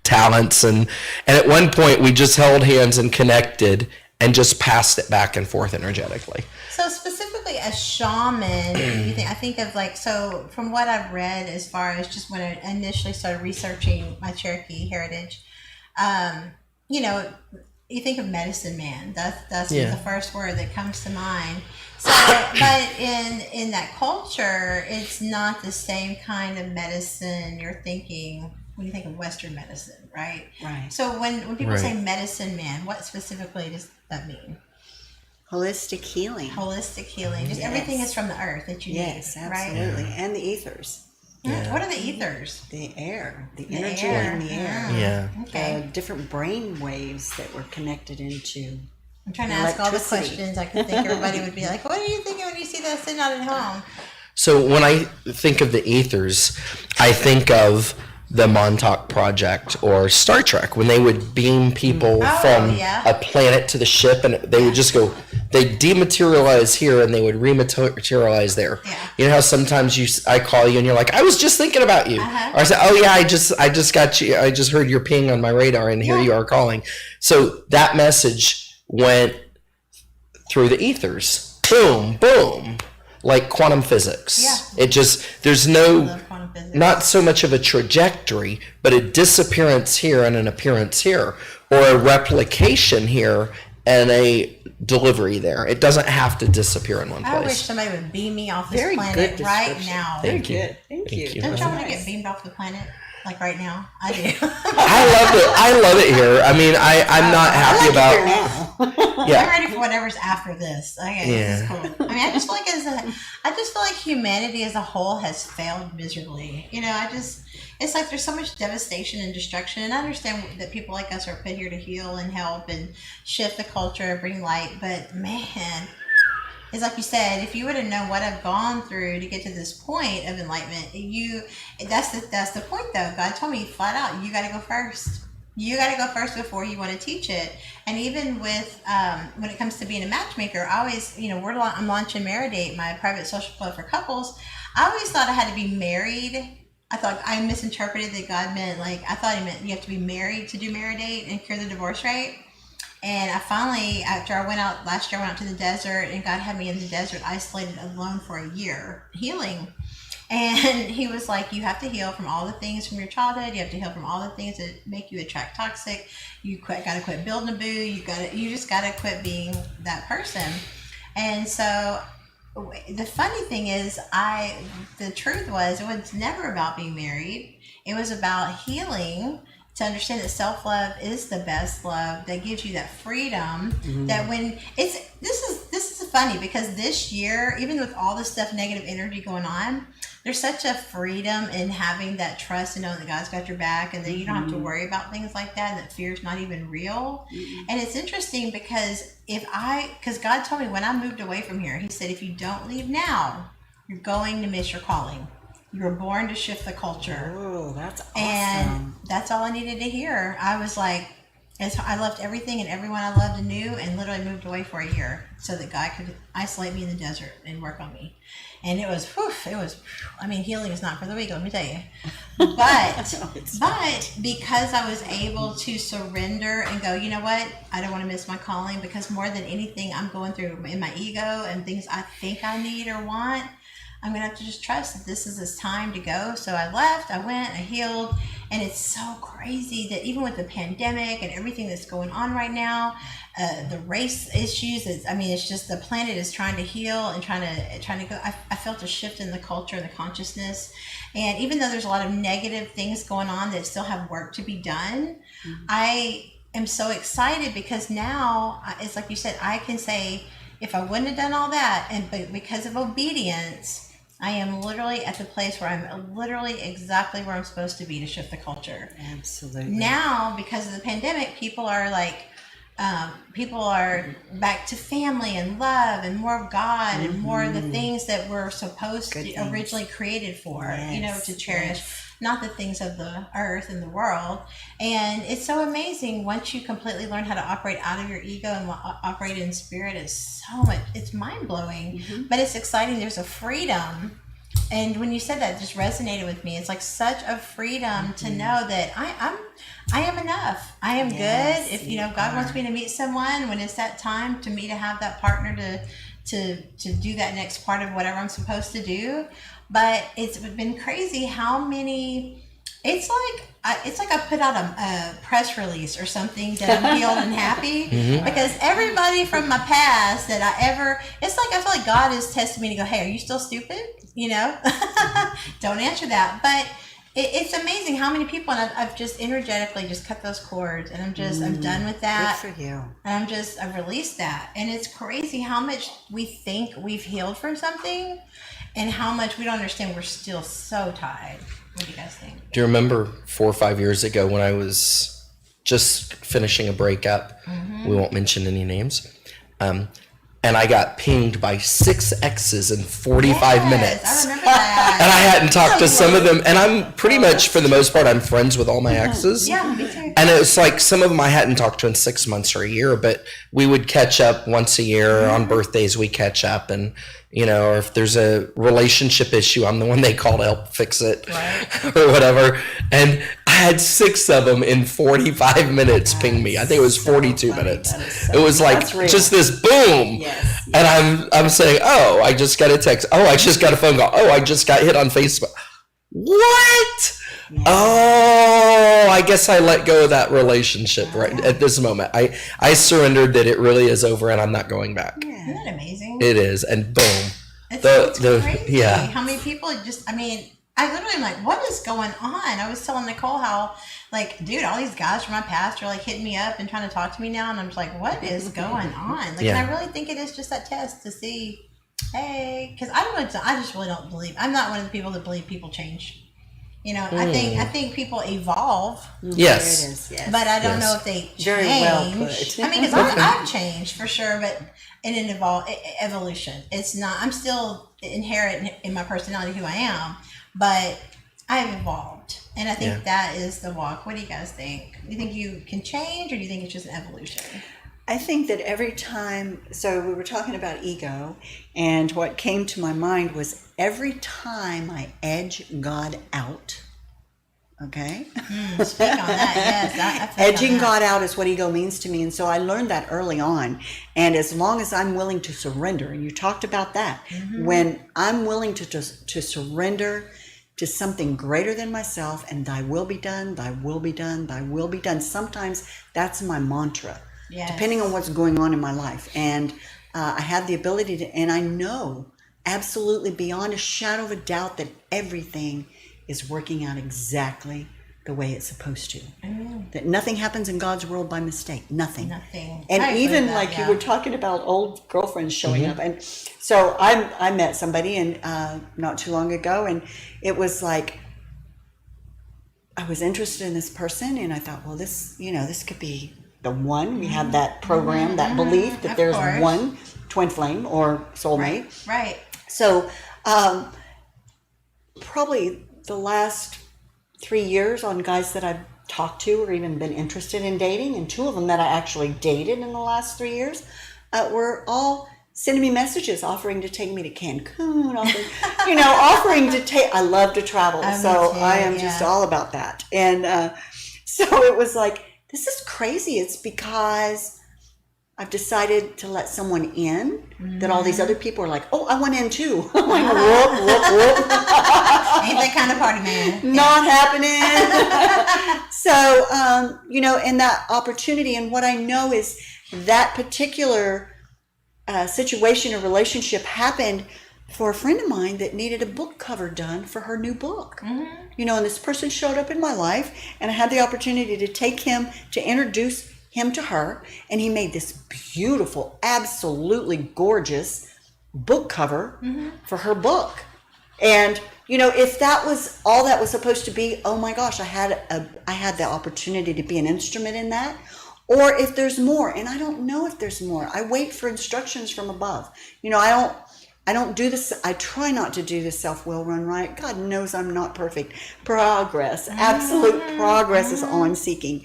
talents. And at one point, we just held hands and connected and just passed it back and forth energetically. So specifically a shaman, I think of so from what I've read as far as just when I initially started researching my Cherokee heritage, you think of medicine man. That's the first word that comes to mind. So, but in that culture, it's not the same kind of medicine you're thinking when you think of Western medicine, right? Right. So when people say medicine man, what specifically does that mean? Holistic healing. Just everything is from the earth that you need. Yes, absolutely. Right? And the ethers. Yeah. What are the ethers? The air. The energy in the air. Yeah. Okay. Different brain waves that were connected into. I'm trying to ask all the questions. I could think everybody would be like, what are you thinking when you see that sitting out at home? So when I think of the ethers, I think of the Montauk Project or Star Trek, when they would beam people from a planet to the ship, and they would just go, they dematerialize here and they would rematerialize there. You know how sometimes I call you and you're like, I was just thinking about you. Or I said, oh yeah, I just got you, I just heard your ping on my radar and here you are calling. So that message went through the ethers. Boom, boom. Like quantum physics. It just, there's no, not so much of a trajectory, but a disappearance here and an appearance here, or a replication here and a delivery there. It doesn't have to disappear in one place. I wish somebody would beam me off this planet right now. Thank you. Thank you. Don't y'all want to get beamed off the planet? Like right now? I do. I love it here. I mean, I'm not happy about. I'm ready for whatever's after this. Okay, this is cool. I mean, I just feel like humanity as a whole has failed miserably. You know, it's like there's so much devastation and destruction, and I understand that people like us are put here to heal and help and shift the culture, bring light. But man, it's like you said, if you would have known what I've gone through to get to this point of enlightenment, that's the point though. God told me flat out, you got to go first. You got to go first before you want to teach it. And even with when it comes to being a matchmaker, I always, I'm launching Maridate, my private social club for couples. I always thought I had to be married. I thought I misinterpreted that God meant, I thought he meant you have to be married to do Maridate and cure the divorce rate. And I finally, after I went out last year, I went out to the desert, and God had me in the desert, isolated, alone for a year, healing. And he was like, you have to heal from all the things from your childhood. You have to heal from all the things that make you attract toxic. You got to quit building a boo. You just got to quit being that person. And so the funny thing is, the truth was, it was never about being married. It was about healing, to understand that self-love is the best love, that gives you that freedom. That when this is funny, because this year, even with all this stuff, negative energy going on, there's such a freedom in having that trust and knowing that God's got your back, and that you don't have to worry about things like that, and that fear is not even real. And it's interesting because God told me when I moved away from here, he said, if you don't leave now, you're going to miss your calling. You were born to shift the culture. Oh, that's awesome. And that's all I needed to hear. I was like, I left everything and everyone I loved and knew, and literally moved away for a year so that God could isolate me in the desert and work on me. And it was, healing is not for the weak, let me tell you. But because I was able to surrender and go, you know what? I don't want to miss my calling, because more than anything I'm going through in my ego and things I think I need or want, I'm going to have to just trust that this is his time to go. So I left, I went, I healed. And it's so crazy that even with the pandemic and everything that's going on right now, the race issues, it's just the planet is trying to heal and trying to go. I felt a shift in the culture and the consciousness. And even though there's a lot of negative things going on that still have work to be done, I am so excited, because now it's like you said, I can say, if I wouldn't have done all that, but because of obedience, I am literally at the place where I'm literally exactly where I'm supposed to be to shift the culture. Absolutely. Now, because of the pandemic, people are back to family and love and more of God and more of the things that we're supposed to originally created for, to cherish. Not the things of the earth and the world. And it's so amazing once you completely learn how to operate out of your ego and operate in spirit. It's mind-blowing, but it's exciting. There's a freedom. And when you said that, it just resonated with me. It's like such a freedom to know that I am enough. I am good. If God wants me to meet someone, when it's that time to me to have that partner to do that next part of whatever I'm supposed to do. But it's been crazy how many. It's like I put out a press release or something that I'm healed and happy, because everybody from my past it's like I feel like God is testing me to go, hey, are you still stupid? Don't answer that. But it's amazing how many people, and I've just energetically just cut those cords, and I'm done with that. Good for you. And I've released that, and it's crazy how much we think we've healed from something, and how much we don't understand we're still so tied. What do you guys think? Do you remember 4 or 5 years ago when I was just finishing a breakup? We won't mention any names. and I got pinged by 6 exes in 45 minutes. I remember that. And I hadn't talked to some of them, and I'm pretty much, for the most part, I'm friends with all my exes. Yeah, me too. And it was like some of them I hadn't talked to in 6 months or a year, but we would catch up once a year. On birthdays, we catch up, and or if there's a relationship issue, I'm the one they call to help fix it, or whatever. And I had 6 of them in 45 minutes ping me. I think it was 42 minutes. It was like just this boom. Yes. And I'm saying, oh, I just got a text. Oh, I just got a phone call. Oh, I just got hit on Facebook. What? Yeah. Oh, I guess I let go of that relationship right at this moment. I surrendered that it really is over and I'm not going back. Yeah. Isn't that amazing? It is, and boom. It's crazy. Yeah. How many people just, I literally am like, what is going on? I was telling Nicole how, like, dude, all these guys from my past are like hitting me up and trying to talk to me now, and I'm just like, what is going on? Like, and I really think it is just that test to see, hey, because I just really don't believe, I'm not one of the people that believe people change. I think people evolve. Yes. There it is, yes. But I don't know if they change. Very well put. Because I've changed for sure, but in an evolution, it's not. I'm still inherent in my personality, who I am, but I've evolved, and I think that is the walk. What do you guys think? Do you think you can change, or do you think it's just an evolution? I think that every time, so we were talking about ego, and what came to my mind was every time I edge God out, okay? Speak on that, yes. Edging God out is what ego means to me, and so I learned that early on. And as long as I'm willing to surrender, and you talked about that, when I'm willing to surrender to something greater than myself, and thy will be done, thy will be done, thy will be done. Sometimes that's my mantra. Yes. Depending on what's going on in my life. And I have the ability to, and I know absolutely beyond a shadow of a doubt that everything is working out exactly the way it's supposed to. That nothing happens in God's world by mistake. Nothing. And even like you were talking about old girlfriends showing up. And so I met somebody and not too long ago, and it was like, I was interested in this person, and I thought, well, this could be the one. We have that program, that belief that there's one twin flame or soulmate. Right. So probably the last 3 years on guys that I've talked to or even been interested in dating, and 2 of them that I actually dated in the last 3 years, were all sending me messages offering to take me to Cancun, offering to take, I love to travel. So I am just all about that. And so it was like, this is crazy. It's because I've decided to let someone in that all these other people are like, oh, I want in too. I'm like, whoop. Ain't that kind of party, man. Not happening. So, and that opportunity, and what I know is that particular situation or relationship happened for a friend of mine that needed a book cover done for her new book. And this person showed up in my life, and I had the opportunity to take him to introduce him to her, and he made this beautiful, absolutely gorgeous book cover for her book. And if that was all that was supposed to be, oh my gosh, I had the opportunity to be an instrument in that. Or if there's more, and I don't know if there's more. I wait for instructions from above. I don't do this. I try not to do the self-will run right. God knows I'm not perfect. Progress, absolute progress is all I'm seeking.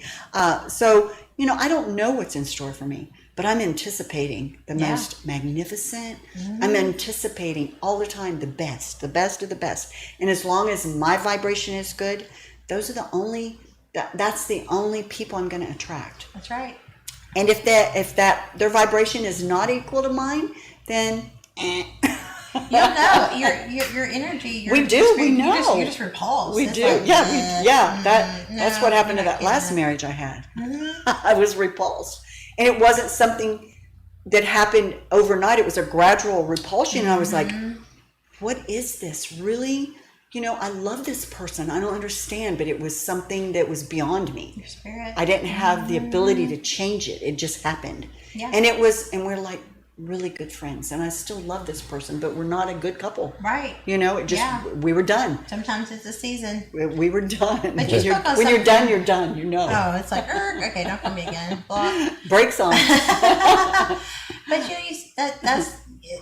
So, I don't know what's in store for me, but I'm anticipating the most magnificent. I'm anticipating all the time the best of the best. And as long as my vibration is good, those are that's the only people I'm going to attract. That's right. And if their vibration is not equal to mine, then You'll know your energy. We do. We know. You're just repulsed. We do. Like, that's what happened to that last marriage I had. I was repulsed, and it wasn't something that happened overnight. It was a gradual repulsion, and I was like, "What is this? Really? I love this person. I don't understand." But it was something that was beyond me. Your spirit. I didn't have the ability to change it. It just happened. Yeah. And we're like really good friends, and I still love this person, but we're not a good couple. Right. It just we were done. Sometimes it's a season. We were done. But when you're done, you're done. Oh, it's like, okay, don't call me again. Block. Brakes on. But that's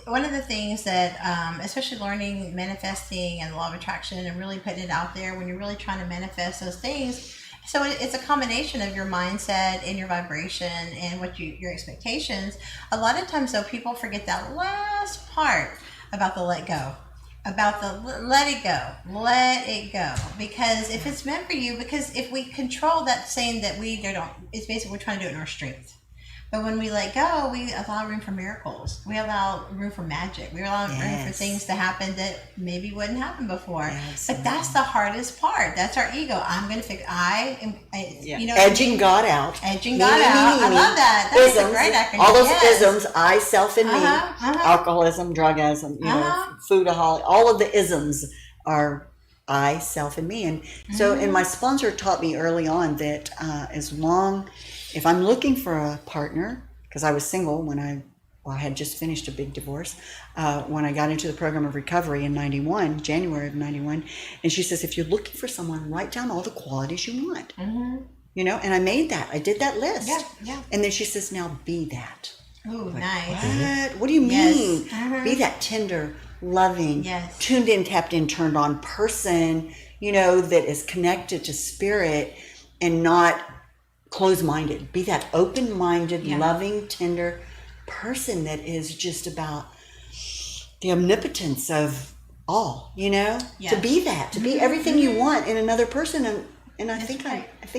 one of the things that, especially learning manifesting and the law of attraction and really putting it out there when you're really trying to manifest those things. So it's a combination of your mindset and your vibration and what your expectations. A lot of times, though, people forget that last part about the let go. About the let it go, because if it's meant for you, because if we control that, saying that we don't, it's basically we're trying to do it in our strength. But when we let go, we allow room for miracles. We allow room for magic. We allow room for things to happen that maybe wouldn't happen before. Yes. But that's the hardest part. That's our ego. I'm going to figure. Edging God out. Edging God out. I love that. That's a great acronym. All those isms. I, self, and me. Alcoholism, drugism, foodaholic. All of the isms are I, self, and me. And so, and my sponsor taught me early on that if I'm looking for a partner, because I was single when I had just finished a big divorce, when I got into the program of recovery in January of 91, and she says, if you're looking for someone, write down all the qualities you want. And I did that list. Yeah. And then she says, now be that. Oh, nice. What do you mean? Be that tender, loving, tuned in, tapped in, turned on person, that is connected to spirit and not closed-minded. Be that open-minded, loving, tender person that is just about the omnipotence of all, to be that, to be everything you want in another person. And I think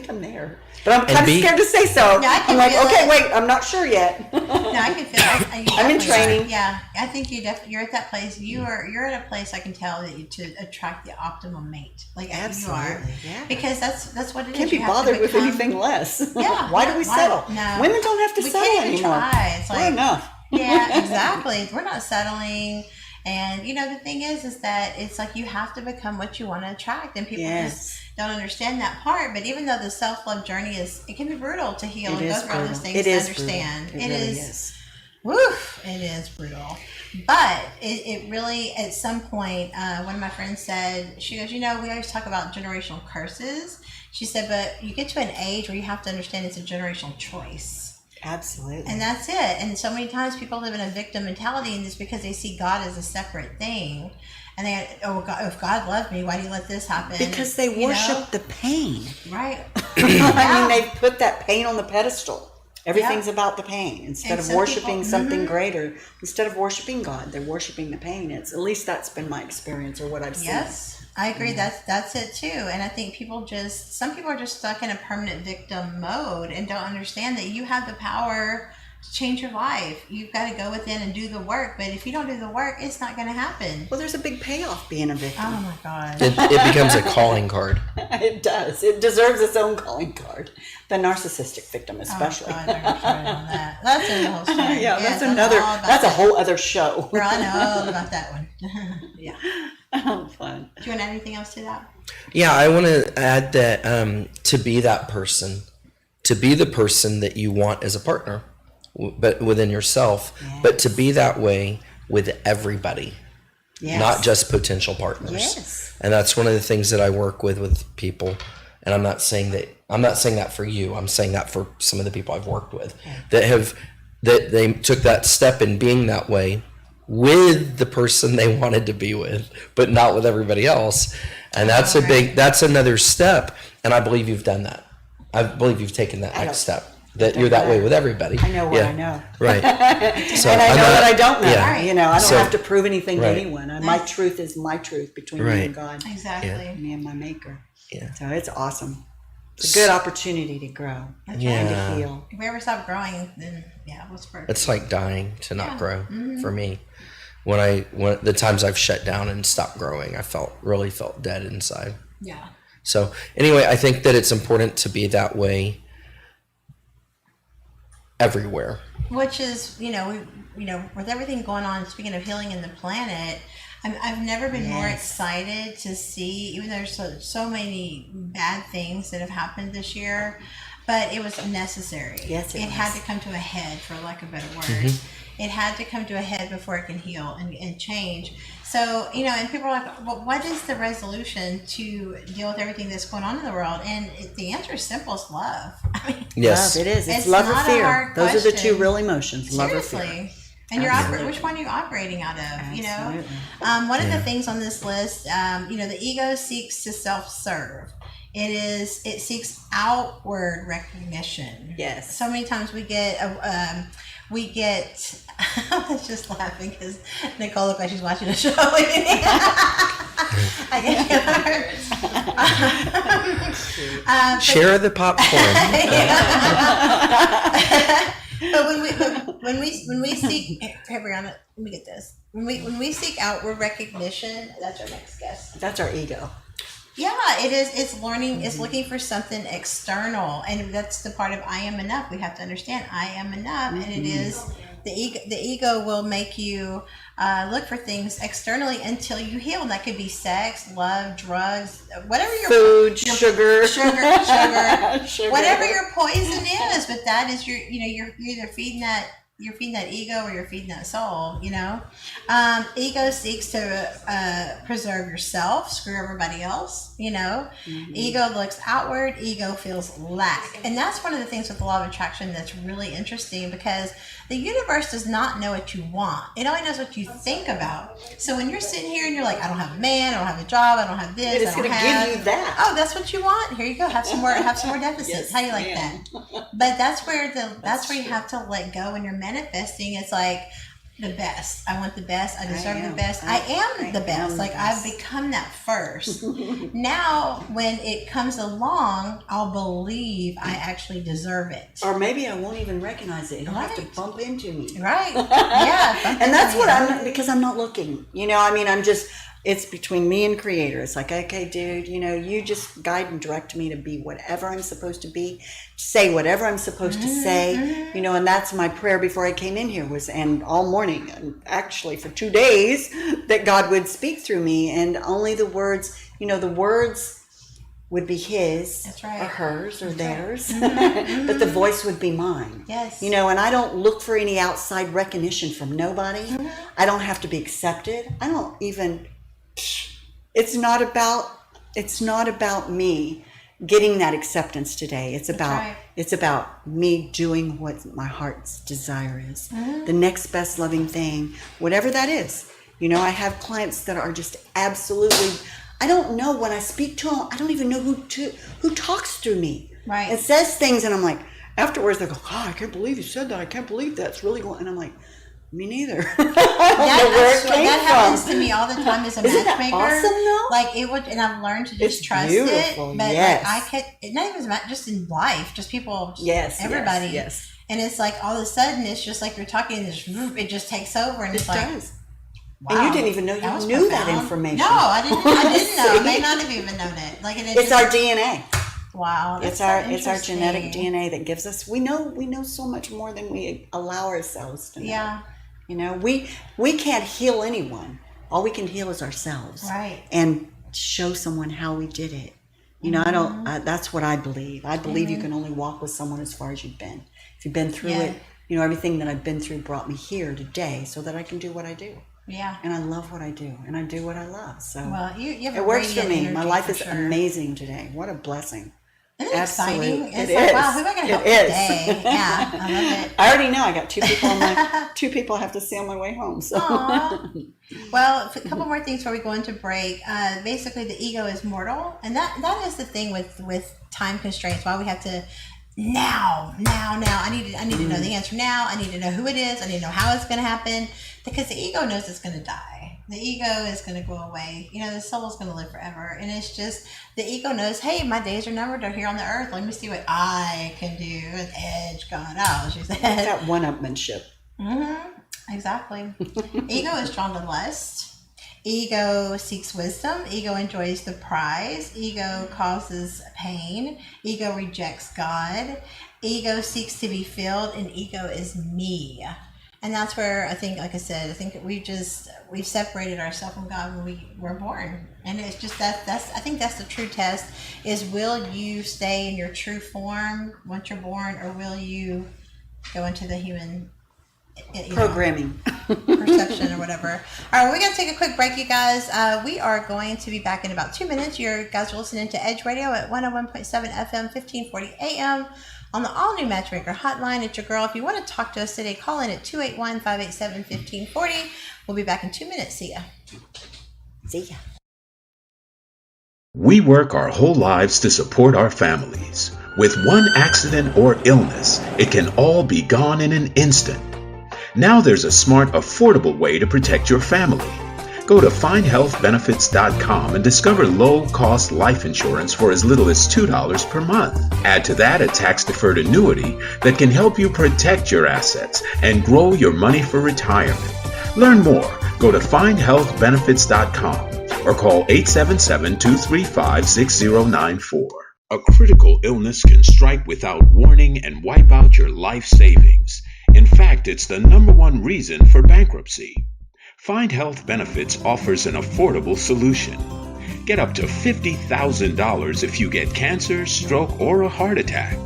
I'm there, but I'm kind of scared to say so. No, I'm like, okay, wait, I'm not sure yet. No, I can feel it. I'm in training. Yeah, I think you're at that place. You're at a place I can tell that to attract the optimum mate. Like absolutely, you are. Yeah. Because that's what it can't be bothered with anything less. Yeah. Why do we settle? No. Women don't have to settle anymore. We can't try. It's like, enough. Yeah, exactly. We're not settling. And the thing is that it's like you have to become what you want to attract, and people just don't understand that part. But even though the self-love journey it can be brutal to heal and go through all those things to understand. It really is. Woof, it is brutal. But it really, at some point, one of my friends said, she goes, we always talk about generational curses. She said, but you get to an age where you have to understand it's a generational choice. Absolutely. And that's it. And so many times people live in a victim mentality, and it's because they see God as a separate thing. And they, God, if God loved me, why do you let this happen? Because they worship the pain. Right. I mean, they put that pain on the pedestal. Everything's about the pain. Instead of worshiping something greater, instead of worshiping God, they're worshiping the pain. At least that's been my experience or what I've seen. Yes. I agree. That's it too. And I think some people are just stuck in a permanent victim mode and don't understand that you have the power to change your life. You've got to go within and do the work. But if you don't do the work, it's not going to happen. Well, there's a big payoff being a victim. Oh my God. It becomes a calling card. It does. It deserves its own calling card. The narcissistic victim, especially. Oh God, I started on that. That's a whole story. That's a whole other show. Girl, I know all about that one. Yeah. Oh, fun. Do you want to add anything else to that? Yeah, I want to add that to be that person, to be the person that you want as a partner, but within yourself, but to be that way with everybody, not just potential partners. Yes. And that's one of the things that I work with people. And I'm not saying that for you. I'm saying that for some of the people I've worked with that they took that step in being that way with the person they wanted to be with, but not with everybody else. And that's that's another step. And I believe you've done that. I believe you've taken that next step. That you're that way with everybody. I know what I know. Right. So and I know what I don't know. Yeah. I don't have to prove anything to anyone. My truth is my truth between me and God. Exactly. Me and my Maker. Yeah. So it's awesome. It's a good opportunity to grow and to heal. If we ever stop growing, then what's first? It's like dying to not grow for me. When the times I've shut down and stopped growing, I really felt dead inside. Yeah. So anyway, I think that it's important to be that way everywhere. Which is, with everything going on, speaking of healing in the planet, I've never been more excited to see, even though there's so many bad things that have happened this year, but it was necessary. Yes, it had to come to a head, for lack of a better word. It had to come to a head before it can heal and change. So, and people are like, well, what is the resolution to deal with everything that's going on in the world? And the answer is simple. It's love. Yes. Love, it is. It's love or fear. Those are the two real emotions, love or fear. And which one are you operating out of? Absolutely. One of the things on this list, the ego seeks to self-serve. It seeks outward recognition. Yes. So many times we get I was just laughing because Nicole looked like she's watching a show. I get Share the popcorn. But when we seek, hey Brianna, let me get this. When we seek outward recognition, that's our next guest. That's our ego. Yeah, it is. It's learning. It's looking for something external, and that's the part of I am enough. We have to understand I am enough, and it is the ego. The ego will make you look for things externally until you heal. And that could be sex, love, drugs, whatever your food, sugar, whatever your poison is. But that is you're either feeding that. You're feeding that ego or you're feeding that soul, Ego seeks to preserve yourself, screw everybody else, Ego looks outward, ego feels lack. And that's one of the things with the law of attraction that's really interesting, because the universe does not know what you want. It only knows what you think about. So when you're sitting here and you're like, I don't have a man, I don't have a job, I don't have this, it's going to give you that. Oh, that's what you want? Here you go. Have some more deficits. Yes, how you like that? But that's where you have to let go when you're manifesting. It's like the best. I want the best. I deserve the best. I am the best. Like I've become that first. Now, when it comes along, I'll believe I actually deserve it. Or maybe I won't even recognize it. It'll have to bump into me. Right. Yeah. And that's what because I'm not looking. I'm just. It's between me and Creator. It's like, okay, dude, you just guide and direct me to be whatever I'm supposed to be, say whatever I'm supposed to say, and that's my prayer before I came in here and all morning, and actually for 2 days, that God would speak through me, and only the words, the words would be his, that's right, or hers, or theirs, but the voice would be mine. Yes. And I don't look for any outside recognition from nobody. I don't have to be accepted. I don't even... It's not about me getting that acceptance today. It's about me doing what my heart's desire is. The next best loving thing, whatever that is. I have clients that are just absolutely, I don't know, when I speak to them, I don't even know who talks through me. Right. It says things and I'm like, afterwards they go, oh, I can't believe you said that. I can't believe that's really going, and I'm like, me neither. That happens to me all the time as a Isn't matchmaker. That awesome though? Like it would, and I've learned to just trust beautiful. It. But yes. I could, not even just in life, just people, everybody. Yes. And it's like all of a sudden, it's just like you're talking, and it just takes over, and it's like, does. Wow, and you didn't even know you knew that information. No, I didn't know. I may not have even known it. Like it's our DNA. Wow, it's our genetic DNA that gives us. We know so much more than we allow ourselves to know. Yeah. We can't heal anyone. All we can heal is ourselves. Right. And show someone how we did it. That's what I believe. I believe you can only walk with someone as far as you've been. If you've been through it, everything that I've been through brought me here today so that I can do what I do. Yeah. And I love what I do, and I do what I love. So you have it works for me. energy, My life is amazing today. What a blessing. Isn't it exciting? It's it like, is. wow, who am I going to help today? Yeah, I love it. I already know. I got two people I have to see on my way home. So. Well, a couple more things before we go into break. Basically, the ego is mortal, and that is the thing with time constraints. Why we have to now. I need to know the answer now. I need to know who it is. I need to know how it's going to happen, because the ego knows it's going to die. The ego is going to go away. The soul is going to live forever. And it's just, the ego knows, hey, my days are numbered. They're here on the earth. Let me see what I can do. With edge gone out, she said. That one-upmanship. Exactly. Ego is drawn to lust. Ego seeks wisdom. Ego enjoys the prize. Ego causes pain. Ego rejects God. Ego seeks to be filled, and ego is me. And that's where I think, like I said, I think we've separated ourselves from God when we were born. And it's just I think that's the true test, is will you stay in your true form once you're born, or will you go into the human programming, perception or whatever. All right, we're going to take a quick break, you guys. We are going to be back in about 2 minutes. You guys are listening to Edge Radio at 101.7 FM, 1540 AM. on the all-new Matchmaker Hotline. It's your girl. If you want to talk to us today, call in at 281-587-1540. We'll be back in 2 minutes. See ya. See ya. We work our whole lives to support our families. With one accident or illness, it can all be gone in an instant. Now there's a smart, affordable way to protect your family. Go to findhealthbenefits.com and discover low-cost life insurance for as little as $2 per month. Add to that a tax-deferred annuity that can help you protect your assets and grow your money for retirement. Learn more. Go to findhealthbenefits.com or call 877-235-6094. A critical illness can strike without warning and wipe out your life savings. In fact, it's the #1 reason for bankruptcy. Find Health Benefits offers an affordable solution. Get up to $50,000 if you get cancer, stroke, or a heart attack,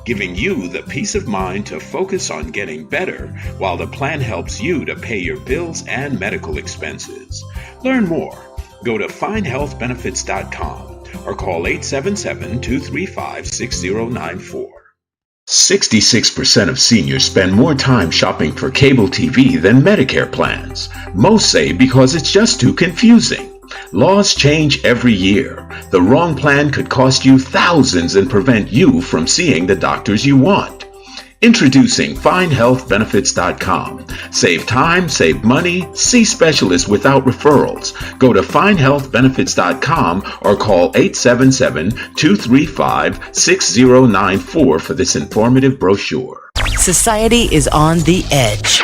giving you the peace of mind to focus on getting better while the plan helps you to pay your bills and medical expenses. Learn more. Go to findhealthbenefits.com or call 877-235-6094. 66% of seniors spend more time shopping for cable TV than Medicare plans. Most say because it's just too confusing. Laws change every year. The wrong plan could cost you thousands and prevent you from seeing the doctors you want. Introducing FindHealthBenefits.com. Save time, save money, see specialists without referrals. Go to FindHealthBenefits.com or call 877-235-6094 for this informative brochure. Society is on the edge.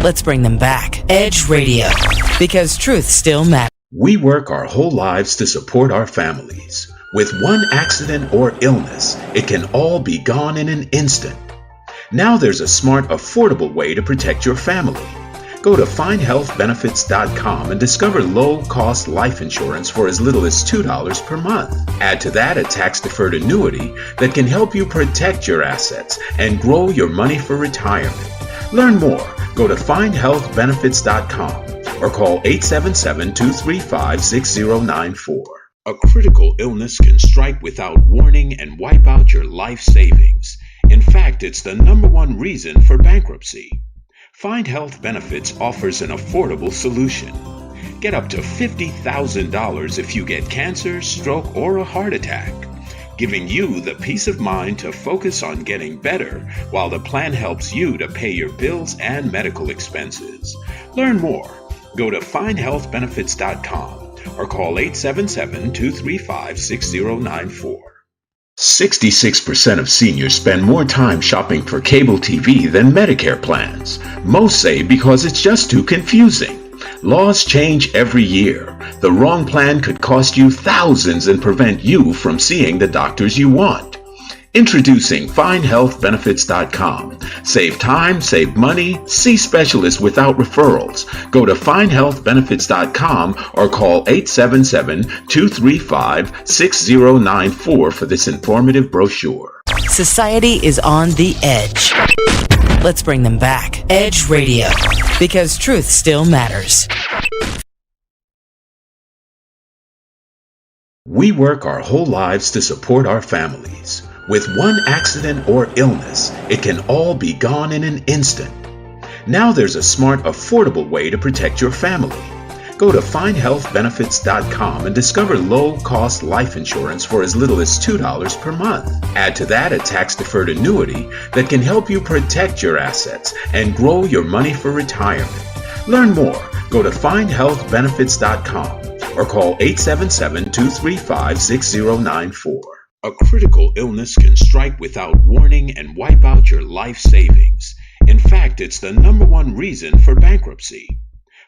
Let's bring them back. Edge Radio, because truth still matters. We work our whole lives to support our families. With one accident or illness, it can all be gone in an instant. Now there's a smart, affordable way to protect your family. Go to findhealthbenefits.com and discover low-cost life insurance for as little as $2 per month. Add to that a tax-deferred annuity that can help you protect your assets and grow your money for retirement. Learn more. Go to findhealthbenefits.com or call 877-235-6094. A critical illness can strike without warning and wipe out your life savings. In fact, it's the #1 reason for bankruptcy. Find Health Benefits offers an affordable solution. Get up to $50,000 if you get cancer, stroke, or a heart attack, giving you the peace of mind to focus on getting better while the plan helps you to pay your bills and medical expenses. Learn more. Go to findhealthbenefits.com or call 877-235-6094. 66% of seniors spend more time shopping for cable TV than Medicare plans. Most say because it's just too confusing. Laws change every year. The wrong plan could cost you thousands and prevent you from seeing the doctors you want. Introducing FindHealthBenefits.com. Save time, save money, see specialists without referrals. Go to FindHealthBenefits.com or call 877-235-6094 for this informative brochure. Society is on the edge. Let's bring them back. Edge Radio, because truth still matters. We work our whole lives to support our families. With one accident or illness, it can all be gone in an instant. Now there's a smart, affordable way to protect your family. Go to findhealthbenefits.com and discover low-cost life insurance for as little as $2 per month. Add to that a tax-deferred annuity that can help you protect your assets and grow your money for retirement. Learn more. Go to findhealthbenefits.com or call 877-235-6094. A critical illness can strike without warning and wipe out your life savings. In fact, it's the #1 reason for bankruptcy.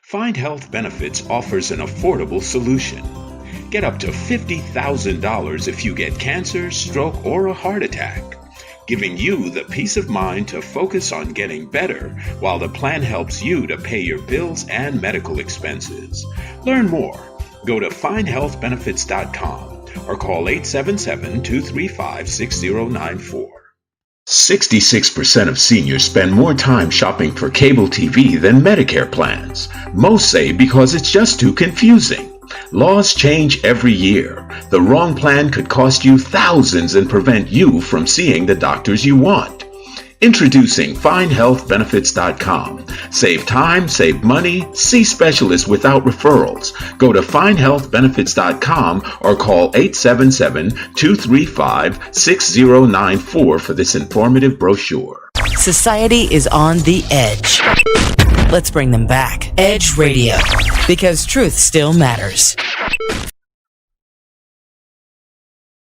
Find Health Benefits offers an affordable solution. Get up to $50,000 if you get cancer, stroke, or a heart attack, giving you the peace of mind to focus on getting better while the plan helps you to pay your bills and medical expenses. Learn more. Go to findhealthbenefits.com or call 877-235-6094. 66% of seniors spend more time shopping for cable TV than Medicare plans. Most say because it's just too confusing. Laws change every year. The wrong plan could cost you thousands and prevent you from seeing the doctors you want. Introducing FindHealthBenefits.com. Save time, save money, see specialists without referrals. Go to FindHealthBenefits.com or call 877-235-6094 for this informative brochure. Society is on the edge. Let's bring them back. Edge Radio, because truth still matters.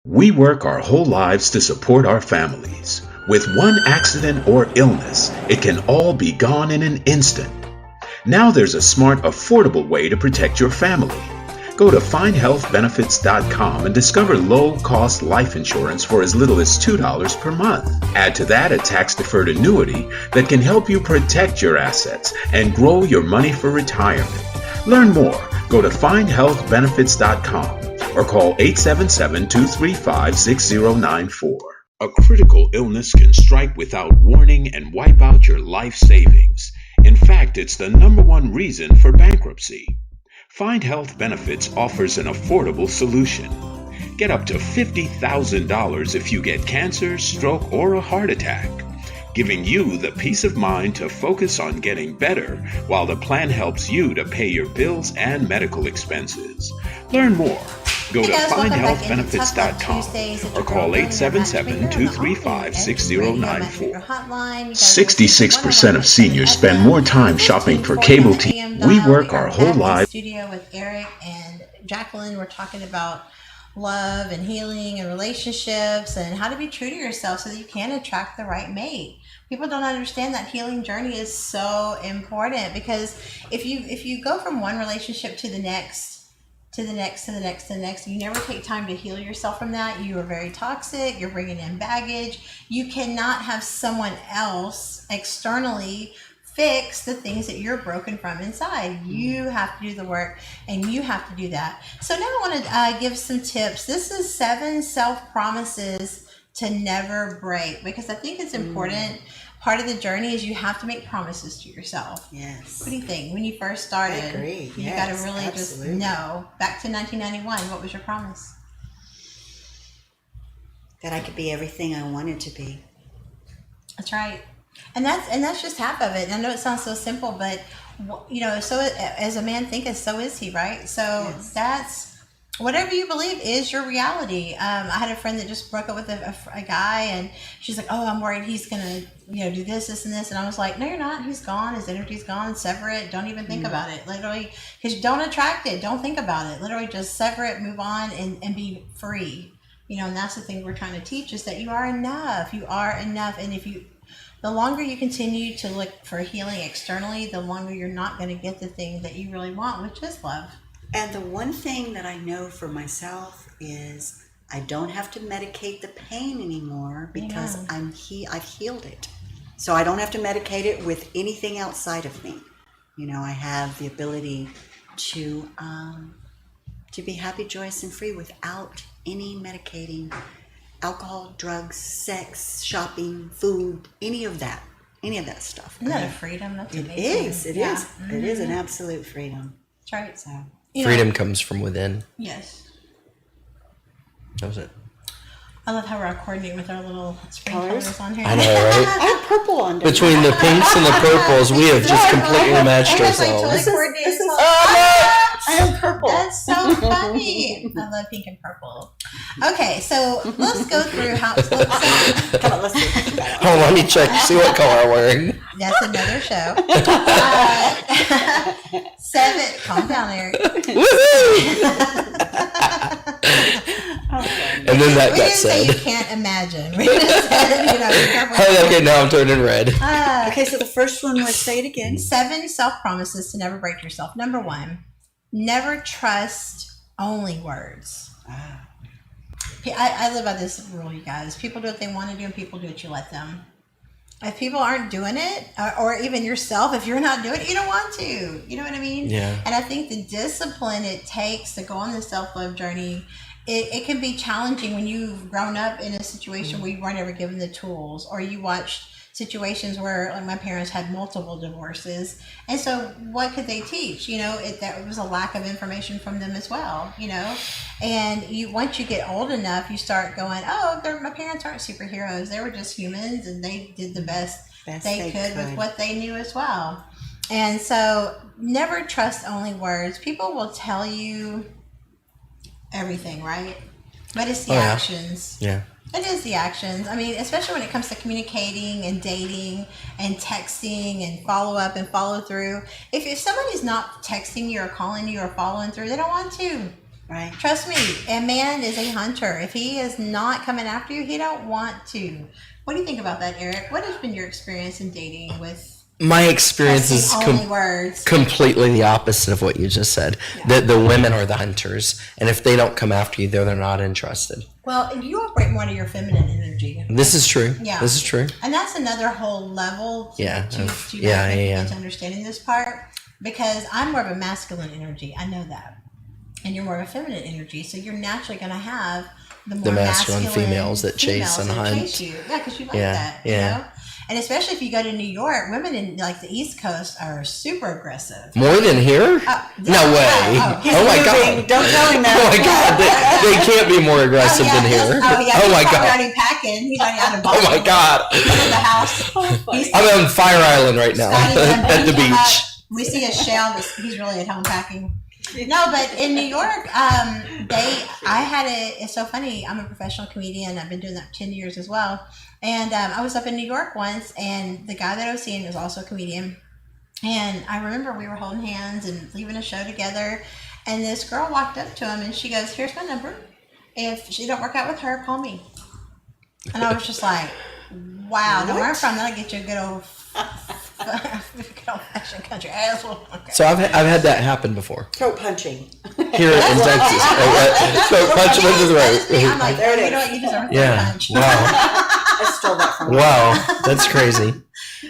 We work our whole lives to support our families. With one accident or illness, it can all be gone in an instant. Now there's a smart, affordable way to protect your family. Go to FindHealthBenefits.com and discover low-cost life insurance for as little as $2 per month. Add to that a tax-deferred annuity that can help you protect your assets and grow your money for retirement. Learn more. Go to FindHealthBenefits.com or call 877-235-6094. A critical illness can strike without warning and wipe out your life savings. In fact, it's the #1 reason for bankruptcy. Find Health Benefits offers an affordable solution. Get up to $50,000 if you get cancer, stroke, or a heart attack, giving you the peace of mind to focus on getting better while the plan helps you to pay your bills and medical expenses. Learn more. Go to FindHealthBenefits.com or call 877-235-6094. 66% of seniors spend more time shopping for cable TV. We work our whole lives. Studio with Eric and Jacqueline. We're talking about love and healing and relationships and how to be true to yourself so that you can attract the right mate. People don't understand that healing journey is so important, because if you go from one relationship to the next, to the next, to the next, to the next, you never take time to heal yourself from that. You are very toxic. You're bringing in baggage. You cannot have someone else externally fix the things that you're broken from inside. You have to do the work, and you have to do that. So now I want to give some tips. This is 7 self-promises to never break, because I think it's important. Part of the journey is you have to make promises to yourself. Yes. What do you think? When you first started, I agree. You got to really just know. Back to 1991, what was your promise? That I could be everything I wanted to be. That's right. And that's just half of it. And I know it sounds so simple, but so as a man thinketh, so is he, right? So that's whatever you believe is your reality. I had a friend that just broke up with a guy, and she's like, "Oh, I'm worried he's gonna, do this, and this." And I was like, "No, you're not. He's gone. His energy's gone. Sever it. Don't even think about it. Literally, because don't attract it. Don't think about it. Literally, just sever it, move on, and be free. And that's the thing we're trying to teach, is that you are enough. You are enough, and the longer you continue to look for healing externally, the longer you're not going to get the thing that you really want, which is love. And the one thing that I know for myself is I don't have to medicate the pain anymore, because I've healed it. So I don't have to medicate it with anything outside of me. I have the ability to be happy, joyous, and free without any medicating. Alcohol, drugs, sex, shopping, food, any of that stuff. Isn't that a freedom? That's amazing. It is. It is. It is an absolute freedom. That's right. So Freedom comes from within. Yes. That was it. I love how we're coordinating with our little spring colors on here. I know, right? I have purple on. Between the pinks and the purples, we have just completely matched ourselves. I have purple. That's so funny. I love pink and purple. Okay, so let's go through how. Come on, let's do it. Hold on, let me check. See what color I'm wearing. That's another show. 7. Calm down, Eric. And then that we got didn't say said. you can't imagine. We just said, be careful. Okay, now I'm turning red. Okay, so the first one was, say it again. 7 self-promises to never break yourself. Number 1, never trust only words. I live by this rule, you guys. People do what they want to do, and people do what you let them. If people aren't doing it, or even yourself, if you're not doing it, you don't want to. You know what I mean? Yeah. And I think the discipline it takes to go on this self-love journey, it can be challenging when you've grown up in a situation where you weren't ever given the tools, or you watched situations where like my parents had multiple divorces, and so what could they teach? There was a lack of information from them as well. And once you get old enough, you start going, oh, my parents aren't superheroes. They were just humans, and they did the best they could with what they knew as well. And so never trust only words. People will tell you everything, right? But it's the actions. Yeah. It is the actions. I mean, especially when it comes to communicating and dating and texting and follow up and follow through. If somebody's not texting you or calling you or following through, they don't want to. Right. Trust me, a man is a hunter. If he is not coming after you, he don't want to. What do you think about that, Eric? What has been your experience in dating with my experience is completely the opposite of what you just said. Yeah. The women are the hunters, and if they don't come after you, they're not interested. Well, you operate more to your feminine energy. This is true. Yeah, this is true. And that's another whole level. To understanding this part, because I'm more of a masculine energy. I know that, and you're more of a feminine energy. So you're naturally going to have the masculine females that chase and hunt. Yeah, because you like that. Yeah. And especially if you go to New York, women in like the East Coast are super aggressive. More than here? No way. Oh my God. Don't tell him that. Oh my God. They can't be more aggressive than here. Oh my God. He's already packing. He's already out of Boston. Oh my God. He's in the house. I'm on Fire Island right now at the beach. We see a shell. He's really at home packing. No, but in New York, it's so funny. I'm a professional comedian. I've been doing that 10 years as well. And I was up in New York once, and the guy that I was seeing was also a comedian. And I remember we were holding hands and leaving a show together. And this girl walked up to him, and she goes, "Here's my number. If she don't work out with her, call me." And I was just like, wow. Now where I'm from, that'll get you a good old fashioned country asshole. Okay. So I've had that happen before. Throat punching. Here in Texas. Throat punch into the throat. I'm like, there it is. You deserve a throat punch. Wow. I stole that from Wow, that's crazy.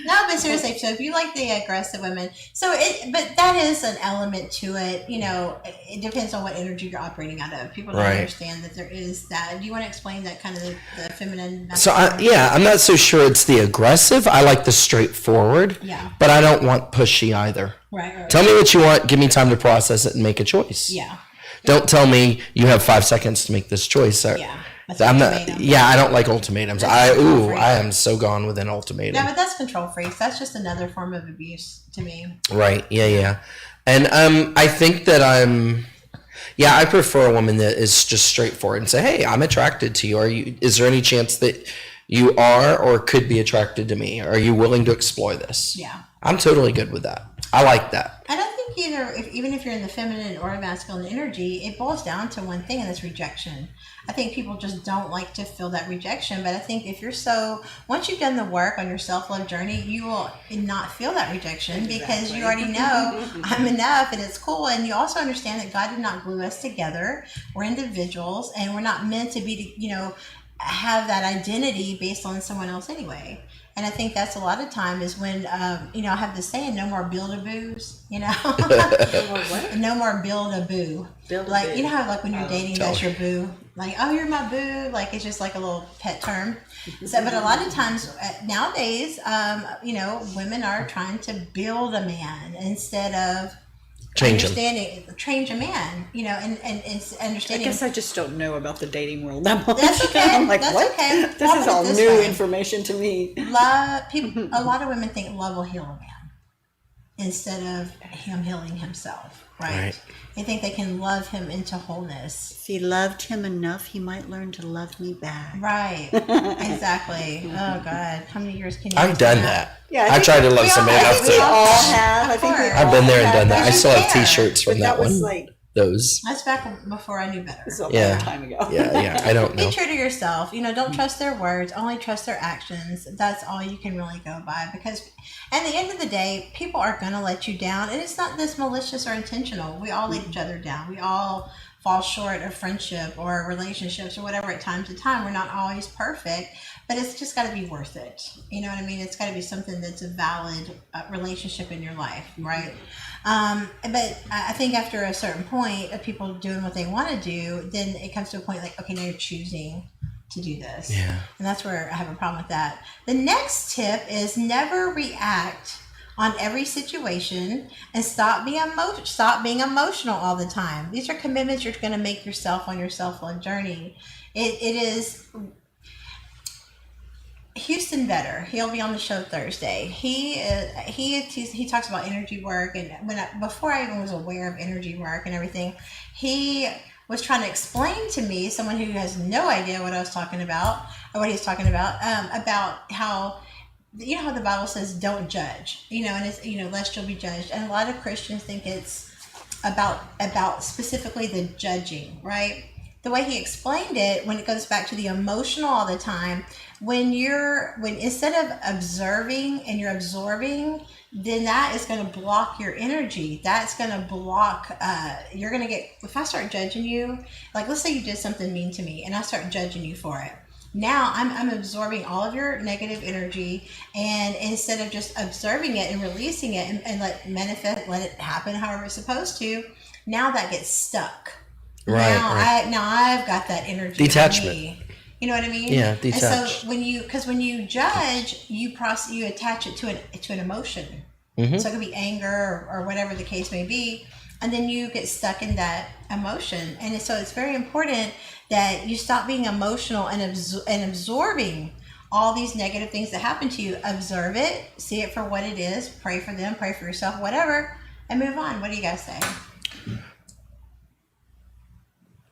No, but seriously, so if you like the aggressive women, but that is an element to it. It depends on what energy you're operating out of. People don't understand that there is that. Do you want to explain that kind of the feminine? So I'm not so sure it's the aggressive. I like the straightforward. Yeah. But I don't want pushy either. Right. Tell me what you want. Give me time to process it and make a choice. Yeah. Don't tell me you have 5 seconds to make this choice. Yeah. I'm not. Yeah, I don't like ultimatums. I am so gone with an ultimatum. Yeah, but that's control freaks. That's just another form of abuse to me. Right. Yeah. And I think that I prefer a woman that is just straightforward and say, "Hey, I'm attracted to you. Is there any chance that you are or could be attracted to me? Are you willing to explore this?" Yeah. I'm totally good with that. I like that. I don't think even if you're in the feminine or masculine energy, it boils down to one thing, and that's rejection. I think people just don't like to feel that rejection, but I think once you've done the work on your self-love journey, you will not feel that rejection because you already know I'm enough and it's cool. And you also understand that God did not glue us together. We're individuals, and we're not meant to be, have that identity based on someone else anyway. And I think that's a lot of time is when, I have this saying, no more build-a-boos, No more build-a-boo. Like, you know how like when you're dating, that's your boo? Like, oh, you're my boo. Like, it's just like a little pet term. So, but a lot of times nowadays, women are trying to build a man instead of change a man, and it's understanding. I guess I just don't know about the dating world that much. That's okay. I'm like, that's what? Okay. This is all new information to me. A lot of women think love will heal a man instead of him healing himself, right? They think they can love him into wholeness. If he loved him enough, he might learn to love me back. Right. Exactly. Oh, God. How many years can you I've done that. Yeah, I tried to love somebody enough to. We all have. I think I've been there and done that. I still have T-shirts from that one. Like, those. That's back before I knew better. This is a long time ago. Yeah. I don't know. Be true to yourself. Don't trust their words. Only trust their actions. That's all you can really go by. Because at the end of the day, people are going to let you down. And it's not this malicious or intentional. We all let each other down. We all fall short of friendship or relationships or whatever at time to time. We're not always perfect. But it's just got to be worth it. You know what I mean? It's got to be something that's a valid relationship in your life, right? But I think after a certain point of people doing what they want to do, then it comes to a point like, okay, now you're choosing to do this. Yeah. And that's where I have a problem with that. The next tip is never react on every situation, and stop being emotional all the time. These are commitments you're going to make yourself on your self-love journey. It is Houston Vetter. He'll be on the show Thursday. He talks about energy work, and before I even was aware of energy work and everything, he was trying to explain to me, someone who has no idea what I was talking about or what he's talking about how, you know how the Bible says don't judge, and it's, lest you'll be judged. And a lot of Christians think it's about specifically the judging, right? The way he explained it, when it goes back to the emotional all the time, when instead of observing and you're absorbing, then that is going to block your energy. That's going to block, you're going to get, if I start judging you, like let's say you did something mean to me and I start judging you for it. Now I'm absorbing all of your negative energy, and instead of just observing it and releasing it and let it happen however it's supposed to, now that gets stuck. Right. Now I've got that energy. Detachment. On me. You know what I mean? Yeah, detach. And so when you judge, you attach it to an emotion. Mm-hmm. So it could be anger or whatever the case may be, and then you get stuck in that emotion. And so it's very important that you stop being emotional and absorbing all these negative things that happen to you. Observe it, see it for what it is, pray for them, pray for yourself, whatever, and move on. What do you guys say?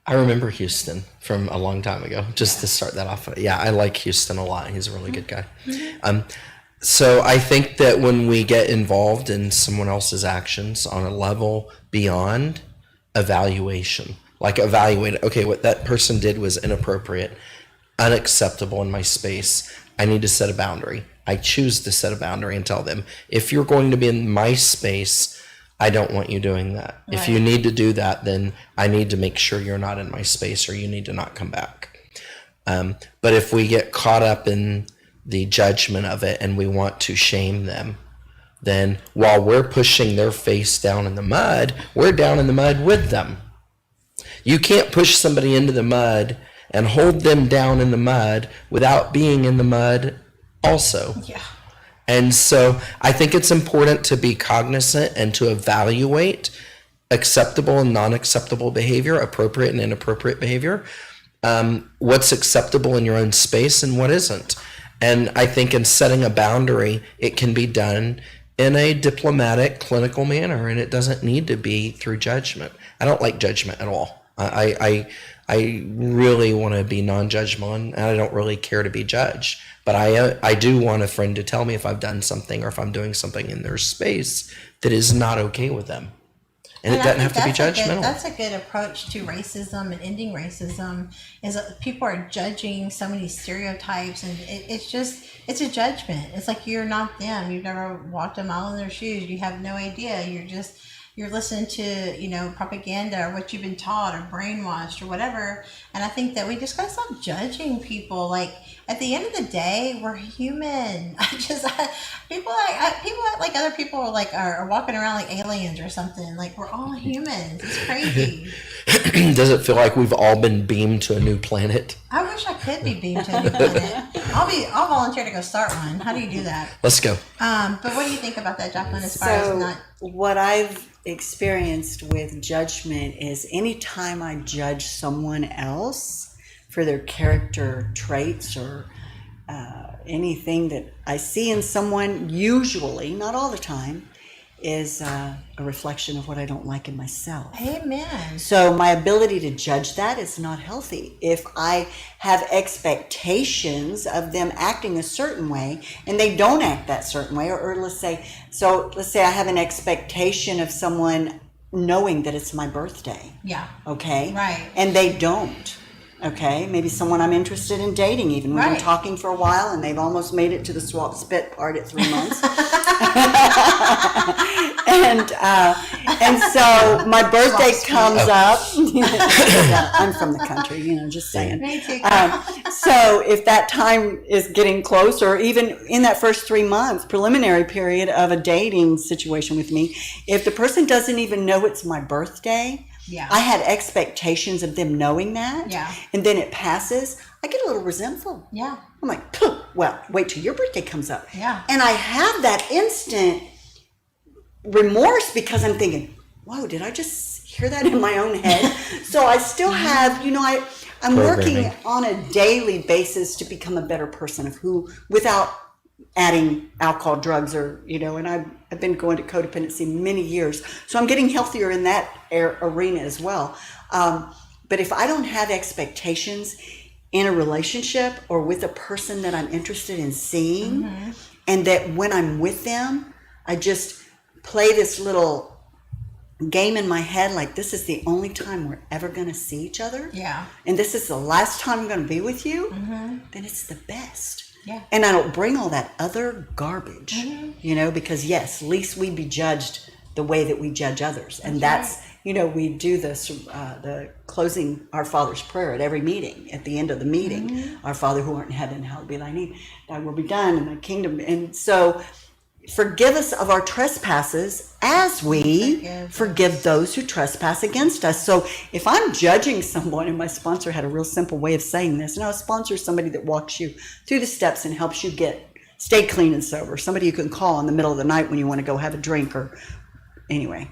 I remember Houston from a long time ago, just to start that off. Yeah, I like Houston a lot. He's a really good guy. So I think that when we get involved in someone else's actions on a level beyond evaluation, like evaluate, okay, what that person did was inappropriate, unacceptable in my space. I need to set a boundary. I choose to set a boundary and tell them, if you're going to be in my space, I don't want you doing that. Right. If you need to do that, then I need to make sure you're not in my space, or you need to not come back. But if we get caught up in the judgment of it and we want to shame them, then while we're pushing their face down in the mud, we're down in the mud with them. You can't push somebody into the mud and hold them down in the mud without being in the mud also. Yeah. And so I think it's important to be cognizant and to evaluate acceptable and non-acceptable behavior, appropriate and inappropriate behavior, what's acceptable in your own space and what isn't. And I think in setting a boundary, it can be done in a diplomatic, clinical manner, and it doesn't need to be through judgment. I don't like judgment at all. I really want to be non-judgmental, and I don't really care to be judged. But I do want a friend to tell me if I've done something or if I'm doing something in their space that is not okay with them. And it doesn't have to be judgmental. That's a good approach to racism and ending racism, is that people are judging so many stereotypes, and it's a judgment. It's like you're not them. You've never walked a mile in their shoes. You have no idea. You're listening to, propaganda or what you've been taught or brainwashed or whatever. And I think that we just gotta stop judging people. Like, at the end of the day, we're human. People act like other people are walking around like aliens or something. Like, we're all humans. It's crazy. Does it feel like we've all been beamed to a new planet? I wish I could be beamed to a new planet. I'll volunteer to go start one. How do you do that? Let's go. But what do you think about that, Jacqueline, as far as not... What I've experienced with judgment is anytime I judge someone else for their character traits or anything that I see in someone, usually, not all the time, is a reflection of what I don't like in myself. Amen. So my ability to judge that is not healthy. If I have expectations of them acting a certain way and they don't act that certain way, or let's say I have an expectation of someone knowing that it's my birthday. Yeah. Okay? Right. And they don't. Okay, maybe someone I'm interested in dating, even we've been talking for a while and they've almost made it to the swap spit part at 3 months. and so my birthday comes up. Yeah, I'm from the country, just saying. So if that time is getting close, or even in that first 3 months preliminary period of a dating situation with me, if the person doesn't even know it's my birthday, yeah. I had expectations of them knowing that, yeah. and then it passes, I get a little resentful. Yeah. I'm like, "Pooh, well, wait till your birthday comes up." Yeah. And I have that instant remorse because I'm thinking, whoa, did I just hear that in my own head? So I still have, I'm working Programming. on a daily basis to become a better person without adding alcohol, drugs, or, and I've been going to codependency many years. So I'm getting healthier in that arena as well. But if I don't have expectations in a relationship or with a person that I'm interested in seeing, and that when I'm with them, I just play this little game in my head, like this is the only time we're ever going to see each other. Yeah. And this is the last time I'm going to be with you, then it's the best. Yeah. And I don't bring all that other garbage, because yes, least we be judged the way that we judge others. And that's we do this, the closing Our Father's Prayer at every meeting. At the end of the meeting, Our Father who art in heaven, hallowed be thy name. Thy will be done in thy kingdom. And so forgive us of our trespasses as we forgive those who trespass against us. So if I'm judging someone, and my sponsor had a real simple way of saying this, a sponsor is somebody that walks you through the steps and helps you stay clean and sober. Somebody you can call in the middle of the night when you want to go have a drink or anyway,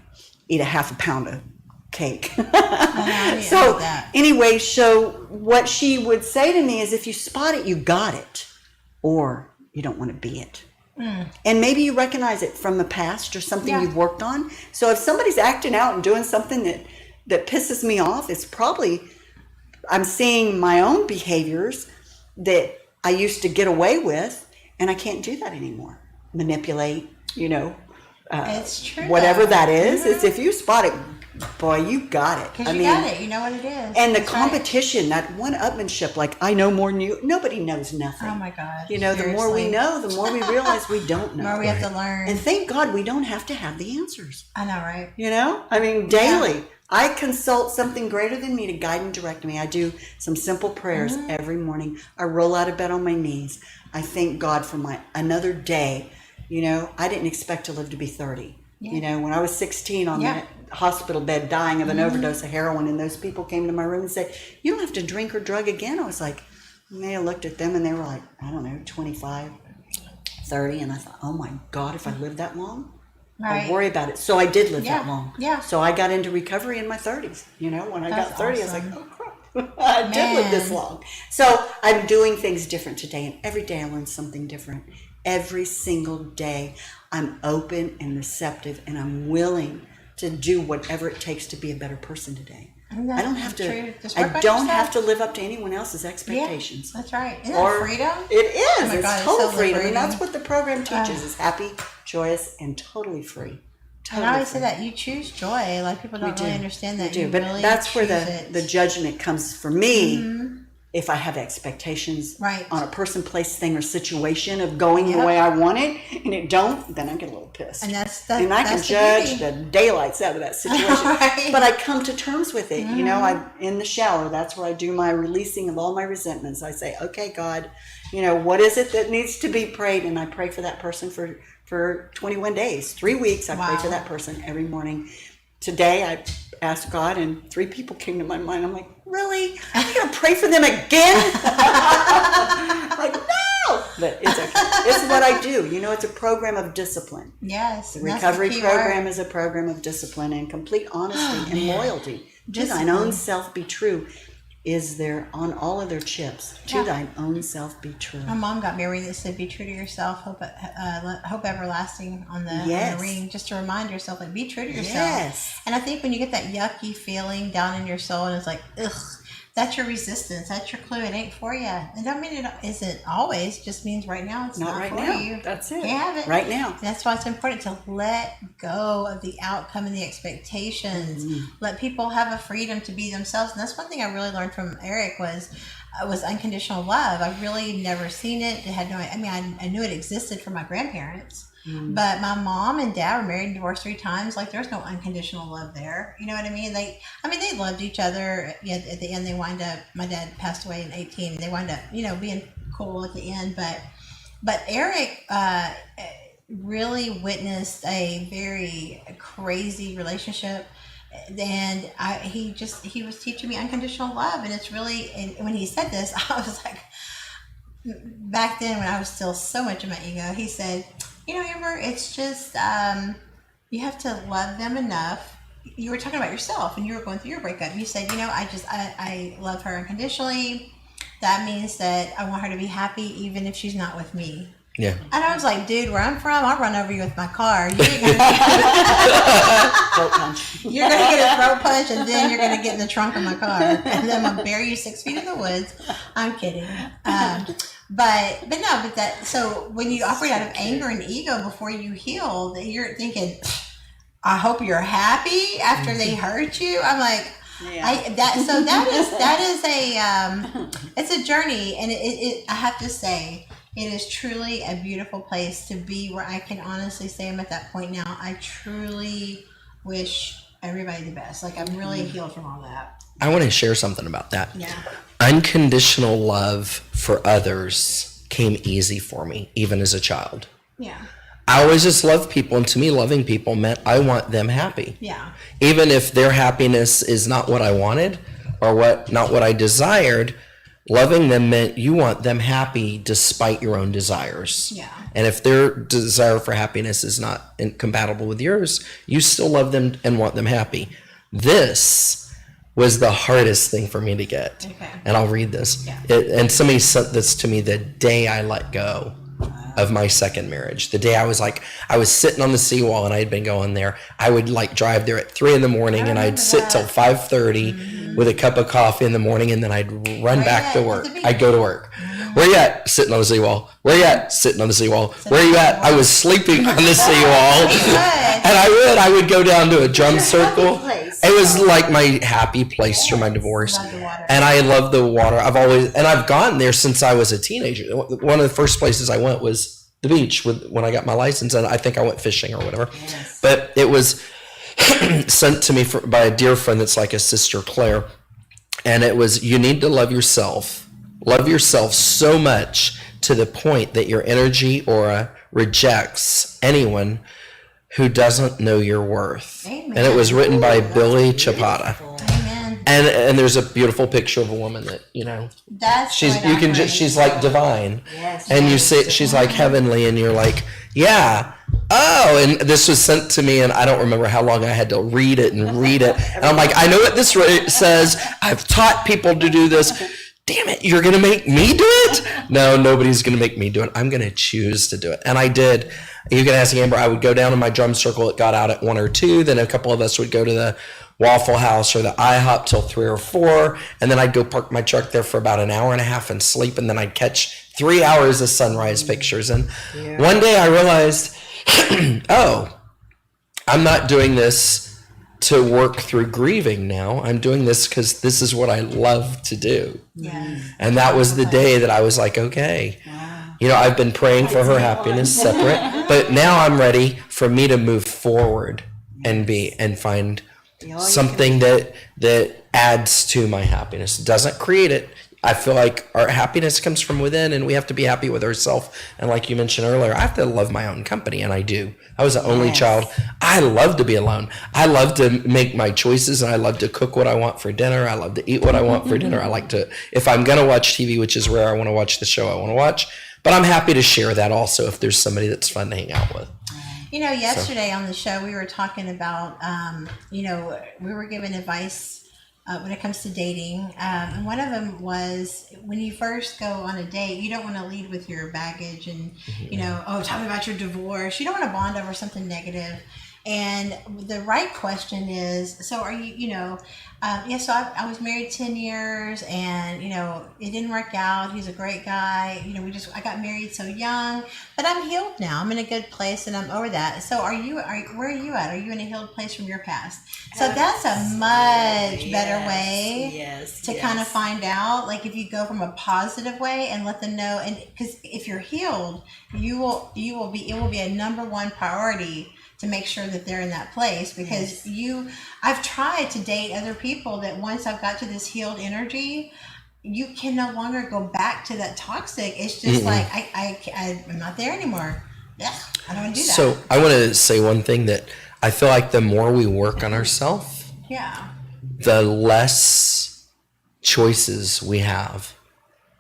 eat a half a pound of cake. So anyway, so what she would say to me is, if you spot it, you got it, or you don't want to be it. And maybe you recognize it from the past or something you've worked on. So if somebody's acting out and doing something that pisses me off, it's probably I'm seeing my own behaviors that I used to get away with, and I can't do that anymore. Manipulate, it's true. Whatever that is. It's if you spot it, boy, you got it. Because you got it. You know what it is. And the competition, that one-upmanship, like I know more than you. Nobody knows nothing. Oh my God. The more we know, the more we realize we don't know. The more we have to learn. And thank God we don't have to have the answers. I know, right? Daily. Yeah. I consult something greater than me to guide and direct me. I do some simple prayers every morning. I roll out of bed on my knees. I thank God for another day. I didn't expect to live to be 30. Yeah. When I was 16 on that hospital bed dying of an overdose of heroin, and those people came to my room and said, "You don't have to drink or drug again." I was like, I looked at them and they were like, I don't know, 25, 30. And I thought, oh my God, if I live that long, I'll worry about it. So I did live that long. Yeah. So I got into recovery in my 30s. When I got 30, awesome. I was like, oh crap, I did live this long. So I'm doing things different today, and every day I learn something different. Every single day I'm open and receptive, and I'm willing to do whatever it takes to be a better person today. I don't have to. I don't have to live up to anyone else's expectations. Yeah, that's right. Isn't that freedom? It is. Oh my God, it's total so freedom, liberating. and that's what the program teaches: is happy, joyous, and totally free. And I always say that you choose joy. A lot of people don't really understand that. We do, but really that's where the judgment comes for me. If I have expectations on a person, place, thing, or situation of going the way I want it, and it don't, then I get a little pissed. And and I can judge the daylights out of that situation. But I come to terms with it. I'm in the shower. That's where I do my releasing of all my resentments. I say, okay, God, what is it that needs to be prayed? And I pray for that person for 21 days, 3 weeks. I pray for that person every morning. Today, I asked God, and 3 people came to my mind. I'm like, really? I'm going to pray for them again? Like, no! But it's okay. It's what I do. It's a program of discipline. Yes. The recovery program is a program of discipline and complete honesty and loyalty. To thine own self be true is there on all of their chips. To thine own self be true. My mom got me a ring that said, "Be true to yourself, hope everlasting" on the ring, just to remind yourself, like, be true to yourself. Yes. And I think when you get that yucky feeling down in your soul, and it's like, ugh, that's your resistance. That's your clue. It ain't for you. It don't mean it isn't always. Just means right now it's not right for now. you. That's it. You have it right now. And that's why it's important to let go of the outcome and the expectations. Let people have a freedom to be themselves. And that's one thing I really learned from Eric was unconditional love. I've really never seen it. It had I knew it existed from my grandparents. But my mom and dad were married and divorced 3 times. Like, there's no unconditional love there. You know what I mean? They loved each other. Yet at the end, they wind up. My dad passed away in 18. And they wind up, being cool at the end. But Eric really witnessed a very crazy relationship And he was teaching me unconditional love, and it's really, and when he said this, I was like, back then when I was still so much in my ego, he said, Amber, it's just you have to love them enough. You were talking about yourself and you were going through your breakup. You said, I love her unconditionally. That means that I want her to be happy even if she's not with me. Yeah. And I was like, dude, where I'm from, I'll run over you with my car. You ain't gonna Throat punch. You're going to get a throat punch, and then you're going to get in the trunk of my car. And then I'm going to bury you 6 feet in the woods. I'm kidding. So when you operate out of anger and ego before you heal, you're thinking, I hope you're happy after they hurt you. I'm like, it's a journey. And I have to say, it is truly a beautiful place to be, where I can honestly say I'm at that point now. I truly wish everybody the best. Like, I'm really healed from all that. I want to share something about that. Yeah. Unconditional love for others came easy for me, even as a child. Yeah. I always just loved people, and to me, loving people meant I want them happy. Yeah. Even if their happiness is not what I wanted or not what I desired, loving them meant you want them happy despite your own desires. Yeah. And if their desire for happiness is not incompatible with yours, you still love them and want them happy. This was the hardest thing for me to get. Okay. And I'll read this. Yeah. And somebody sent this to me the day I let go of my second marriage. The day I was sitting on the seawall, and I had been going there. I would drive there at 3 a.m. and I'd sit till 5:30 with a cup of coffee in the morning, and then I'd run back to work. I'd go to work. Where you at? Sitting on the seawall. Where you at? Sitting on the seawall. Where you at? I was sleeping on the seawall. And I would go down to a drum circle. It was like my happy place through my divorce. And I love the water. I've gone there since I was a teenager. One of the first places I went was the beach when I got my license, and I think I went fishing or whatever. Yes. But it was sent to me by a dear friend that's like a sister, Claire. And it was, you need to love yourself. Love yourself so much to the point that your energy aura rejects anyone who doesn't know your worth. Amen. And it was written by Billy Chapata. Amen. And there's a beautiful picture of a woman that, she's like divine. Yes. And you say she's like heavenly, and you're like, yeah. Oh, and this was sent to me, and I don't remember how long I had to read it. And I'm like, I know what this says. I've taught people to do this. Damn it, you're going to make me do it? No, nobody's going to make me do it. I'm going to choose to do it. And I did. You can ask Amber. I would go down to my drum circle. It got out at 1 or 2. Then a couple of us would go to the Waffle House or the IHOP till 3 or 4. And then I'd go park my truck there for about an hour and a half and sleep. And then I'd catch 3 hours of sunrise pictures. And one day I realized, I'm not doing this to work through grieving now. I'm doing this because this is what I love to do. Yes. And that was the day that I was like, okay. Wow. I've been praying for her happiness separate, but now I'm ready for me to move forward and find something that adds to my happiness. Doesn't create it. I feel like our happiness comes from within, and we have to be happy with ourselves. And like you mentioned earlier, I have to love my own company, and I do. I was the only child. I love to be alone. I love to make my choices, and I love to cook what I want for dinner. I love to eat what I want for dinner. I like to, if I'm going to watch TV, which is rare, I want to watch the show I want to watch. But I'm happy to share that also if there's somebody that's fun to hang out with. Yesterday on the show, we were talking about, we were given advice when it comes to dating. And one of them was, when you first go on a date, you don't want to lead with your baggage and, tell me about your divorce. You don't want to bond over something negative. And the right question is, so are you, so I was married 10 years and, it didn't work out. He's a great guy. I got married so young, but I'm healed now. I'm in a good place and I'm over that. So where are you at? Are you in a healed place from your past? So that's a much better way to kind of find out, like if you go from a positive way and let them know. And because if you're healed, it will be a number one priority to make sure that they're in that place, because I've tried to date other people that once I've got to this healed energy, you can no longer go back to that toxic. It's just like, I'm not there anymore. I don't want to do that. So I want to say one thing, that I feel like the more we work on ourselves, Yeah. the less choices we have,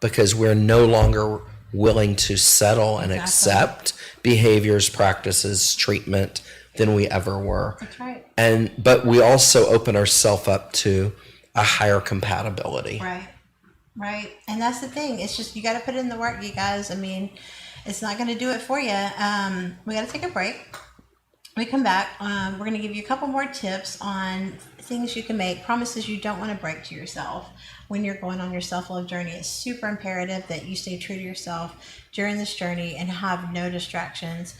because we're no longer willing to settle and accept behaviors, practices, treatment than we ever were. That's right. But we also open ourselves up to a higher compatibility. Right. And that's the thing. It's just, you got to put in the work, you guys. I mean, it's not going to do it for you. We got to take a break. When we come back, we're going to give you a couple more tips on things you can make, promises you don't want to break to yourself when you're going on your self-love journey. It's super imperative that you stay true to yourself during this journey and have no distractions.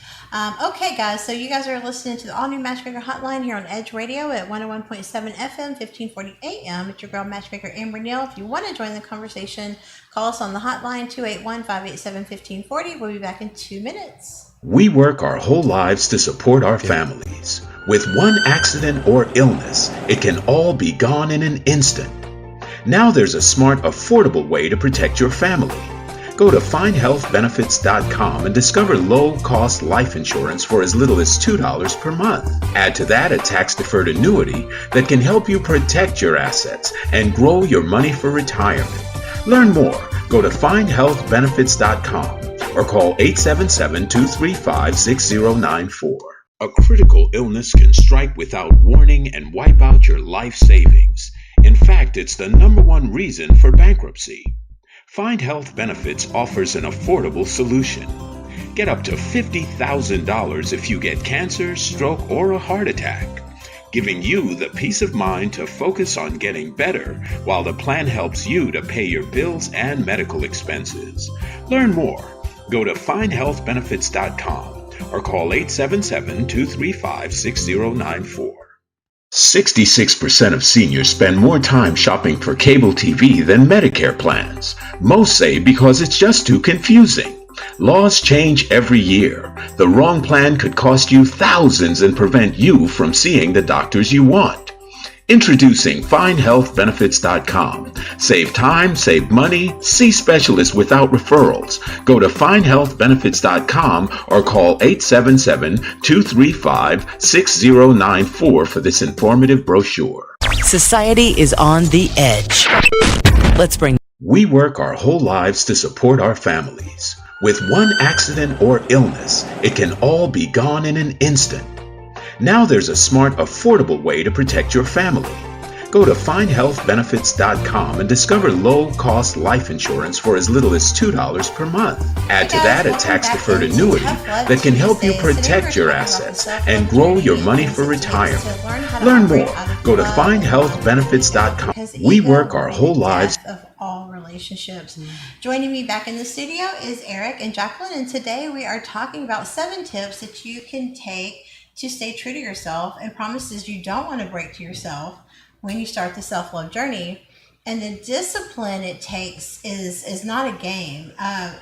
Okay, guys, so you guys are listening to the all-new Matchmaker Hotline here on Edge Radio at 101.7 FM, 1540 AM. It's your girl, Matchmaker Amber Neal. If you want to join the conversation, call us on the hotline, 281-587-1540. We'll be back in 2 minutes. We work our whole lives to support our families. With one accident or illness, it can all be gone in an instant. Now there's a smart, affordable way to protect your family. Go to findhealthbenefits.com and discover low-cost life insurance for as little as $2 per month. Add to that a tax-deferred annuity that can help you protect your assets and grow your money for retirement. Learn more. Go to findhealthbenefits.com or call 877-235-6094. A critical illness can strike without warning and wipe out your life savings. In fact, it's the #1 reason for bankruptcy. Find Health Benefits offers an affordable solution. Get up to $50,000 if you get cancer, stroke, or a heart attack, giving you the peace of mind to focus on getting better while the plan helps you to pay your bills and medical expenses. Learn more. Go to findhealthbenefits.com or call 877-235-6094. 66% of seniors spend more time shopping for cable TV than Medicare plans. Most say because it's just too confusing. Laws change every year. The wrong plan could cost you thousands and prevent you from seeing the doctors you want. Introducing FindHealthBenefits.com. Save time, save money, see specialists without referrals. Go to FindHealthBenefits.com or call 877-235-6094 for this informative brochure. Society is on the edge. Let's bring. We work our whole lives to support our families. With one accident or illness, it can all be gone in an instant. Now there's a smart, affordable way to protect your family. Go to findhealthbenefits.com and discover low-cost life insurance for as little as $2 per month. Add to that a tax-deferred annuity that can help you protect your assets and grow your money for retirement. Learn more. Go to findhealthbenefits.com. We work our whole lives. Of all relationships. Joining me back in the studio is Eric and Jacqueline, and today we are talking about 7 tips that you can take to stay true to yourself and promises you don't want to break to yourself when you start the self-love journey. And the discipline it takes is not a game.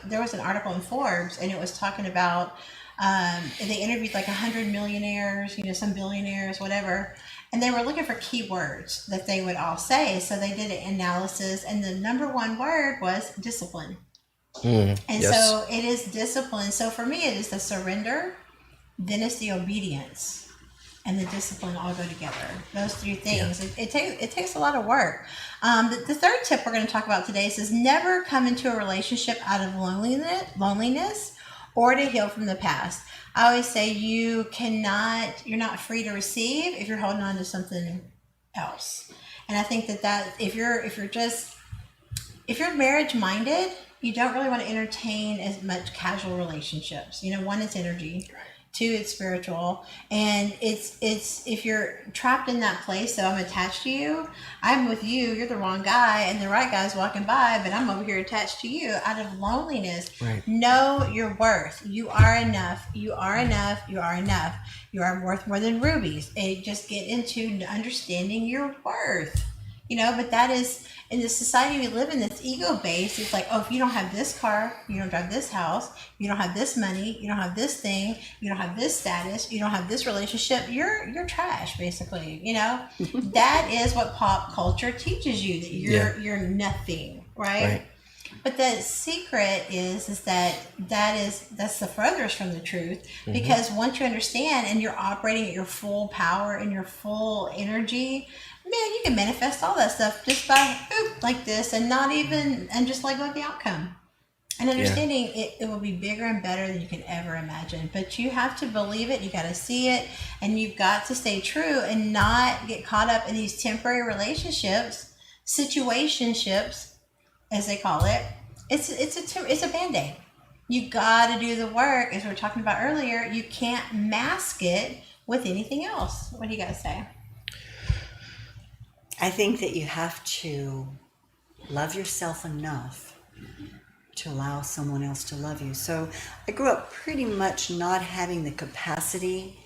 There was an article in Forbes, and it was talking about they interviewed like 100 millionaires, some billionaires, whatever, and they were looking for keywords that they would all say. So they did an analysis, and the #1 word was discipline. And yes. So it is discipline. So for me, it is the surrender, then it's the obedience, and the discipline all go together. Those 3 things. Yeah. It takes a lot of work. The third tip we're going to talk about today is never come into a relationship out of loneliness or to heal from the past. I always say you're not free to receive if you're holding on to something else. And I think that if you're marriage minded, you don't really want to entertain as much casual relationships. 1, it's energy. 2, it's spiritual, and it's if you're trapped in that place, so I'm attached to you, I'm with you, you're the wrong guy, and the right guy's walking by, but I'm over here attached to you out of loneliness. Right. Know your worth. You are enough. You are enough. You are enough. You are worth more than rubies. And just get into understanding your worth. But that is, in the society we live in, that's ego-based. It's like, if you don't have this car, you don't drive this house, you don't have this money, you don't have this thing, you don't have this status, you don't have this relationship, you're trash, basically. That is what pop culture teaches you, that you're nothing, right? But the secret is that's the furthest from the truth, because once you understand and you're operating at your full power and your full energy, man, you can manifest all that stuff just by like this, and not even, and just like the outcome. And understanding it will be bigger and better than you can ever imagine. But you have to believe it, you got to see it, and you've got to stay true and not get caught up in these temporary relationships, situationships, as they call it. It's a Band-Aid. You got to do the work, as we were talking about earlier. You can't mask it with anything else. What do you guys say? I think that you have to love yourself enough to allow someone else to love you. So I grew up pretty much not having the capacity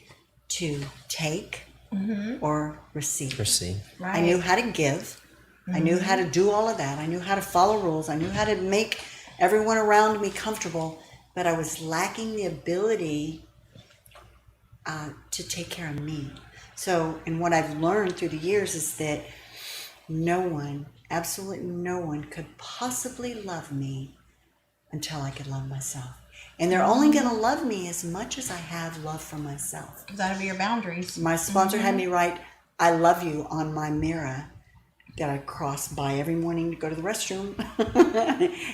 to take or receive. Right. I knew how to give. I knew how to do all of that. I knew how to follow rules. I knew how to make everyone around me comfortable, but I was lacking the ability to take care of me. So, and what I've learned through the years is that no one, absolutely no one, could possibly love me until I could love myself. And they're only going to love me as much as I have love for myself. That'll be your boundaries. My sponsor had me write, "I love you" on my mirror that I cross by every morning to go to the restroom,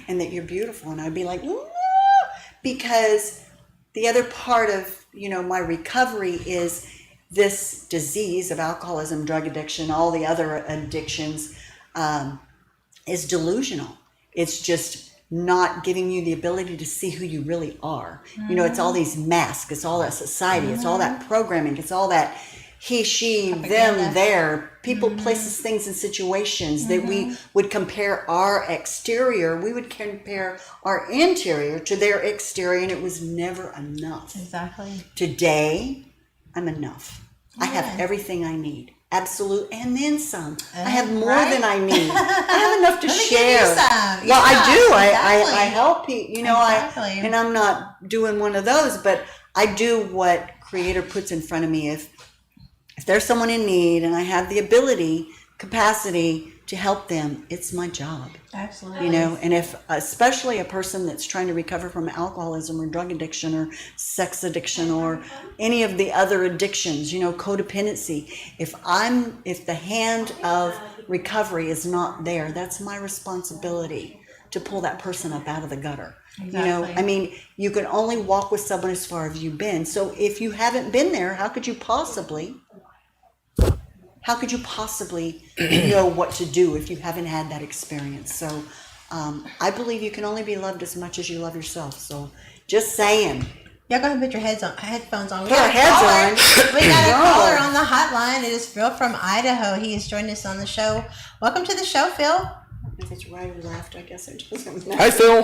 and that you're beautiful. And I'd be like, "Ooh," because the other part of, my recovery is this disease of alcoholism, drug addiction, all the other addictions, is delusional. It's just not giving you the ability to see who you really are. It's all these masks, it's all that society, it's all that programming, it's all that he, she, them, there, people, places, things, and situations that we would compare our exterior, we would compare our interior to their exterior, and it was never enough. Exactly. Today, I'm enough. I have everything I need. Absolute, and then some. I have more than I need. I have enough to share. Well, I do. Exactly. I help people. Exactly. And I'm not doing one of those, but I do what Creator puts in front of me. If there's someone in need and I have the ability, capacity to help them, it's my job. Absolutely. And if, especially a person that's trying to recover from alcoholism or drug addiction or sex addiction or any of the other addictions, codependency, if the hand of recovery is not there, that's my responsibility to pull that person up out of the gutter. Exactly. You can only walk with someone as far as you've been. So if you haven't been there, how could you possibly know what to do if you haven't had that experience? So I believe you can only be loved as much as you love yourself. So just saying. Yeah, go ahead and put your headphones on. Put our heads on. We got a caller on the hotline. It is Phil from Idaho. He is joining us on the show. Welcome to the show, Phil. If it's right or left, I guess it doesn't matter. Hi, Phil.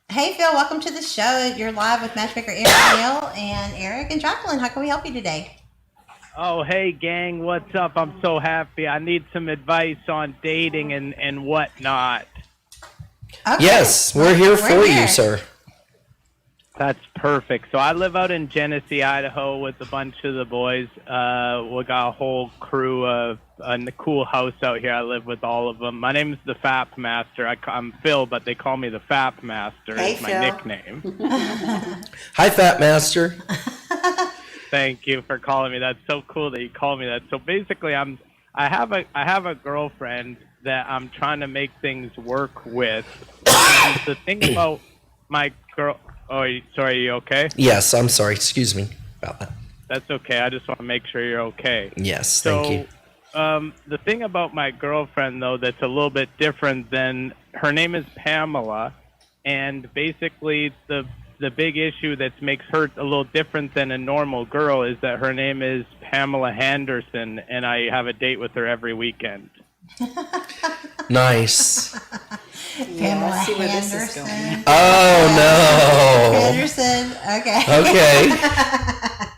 Hey, Phil. Welcome to the show. You're live with Matchmaker Neil and Eric and Jacqueline. How can we help you today? Oh, hey, gang, what's up? I'm so happy. I need some advice on dating and whatnot. Okay. Yes, we're here for you, sir. That's perfect. So I live out in Genesee, Idaho with a bunch of the boys. We got a whole crew of a cool house out here. I live with all of them. My name is the Fap Master. I'm Phil, but they call me the Fap Master. Hey, it's my Phil. nickname. Hi, Fat Master. Thank you for calling me. That's so cool that you call me that. So basically, I have a girlfriend that I'm trying to make things work with. And the thing about my girl. Oh, sorry. You okay? Yes, I'm sorry. Excuse me about that. That's okay. I just want to make sure you're okay. Yes, thank you. The thing about my girlfriend, though, that's a little bit different than her name is Pamela, and basically the big issue that makes her a little different than a normal girl is that her name is Pamela Henderson, and I have a date with her every weekend. Nice. Pamela I see where this is Henderson. going. Oh, no. Henderson. Okay. Okay.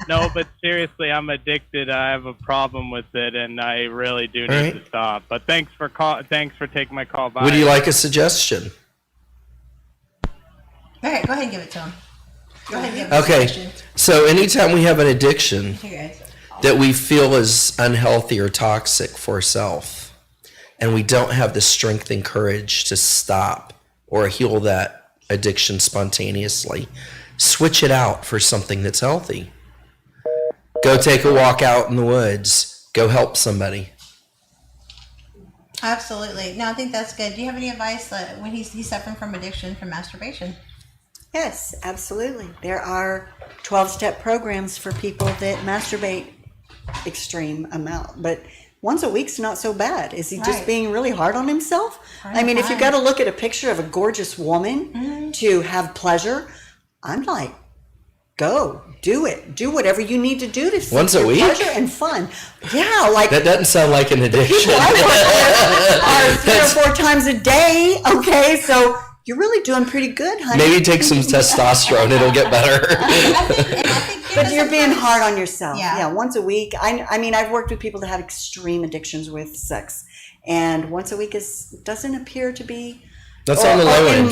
No, but seriously, I'm addicted. I have a problem with it, and I really do need to stop. But thanks for taking my call. Bye. Would you like a suggestion? All right, go ahead and give it to him. Go ahead and give it Okay. a suggestion. So anytime we have an addiction Okay. that we feel is unhealthy or toxic for self, and we don't have the strength and courage to stop or heal that addiction spontaneously, switch it out for something that's healthy. Go take a walk out in the woods. Go help somebody. Absolutely. No, I think that's good. Do you have any advice when he's suffering from addiction from masturbation? Yes, absolutely. There are 12-step programs for people that masturbate extreme amount, but once a week's not so bad. Is he just being really hard on himself? I mean, if you've got to look at a picture of a gorgeous woman to have pleasure, I'm like, go do it. Do whatever you need to do to once a week, pleasure and fun. Yeah, like that doesn't sound like an addiction. People I work with are 3 or 4 times a day. Okay, so you're really doing pretty good, honey. Maybe take some testosterone; it'll get better. I think But you're being hard on yourself. Yeah. Once a week. I mean, I've worked with people that have extreme addictions with sex, and once a week doesn't appear to be. That's on the low end.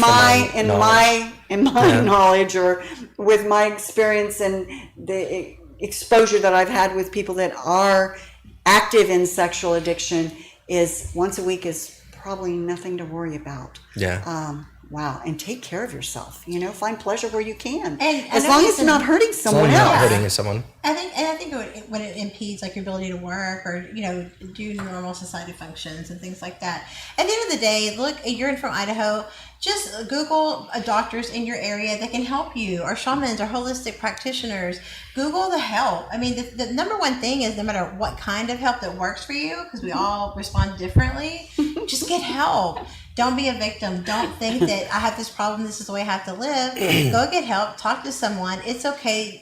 In my knowledge, or with my experience and the exposure that I've had with people that are active in sexual addiction, is once a week is probably nothing to worry about. Yeah. Wow, and take care of yourself. Find pleasure where you can, And as long as it's not hurting someone else. Not hurting someone. I think when it impedes like your ability to work or do normal society functions and things like that. At the end of the day, look, you're from Idaho. Just Google doctors in your area that can help you, or shamans, or holistic practitioners. Google the help. I mean, the number one thing is no matter what kind of help that works for you, because we all respond differently, just get help. Don't be a victim. Don't think that I have this problem, this is the way I have to live. Go get help. Talk to someone. It's okay.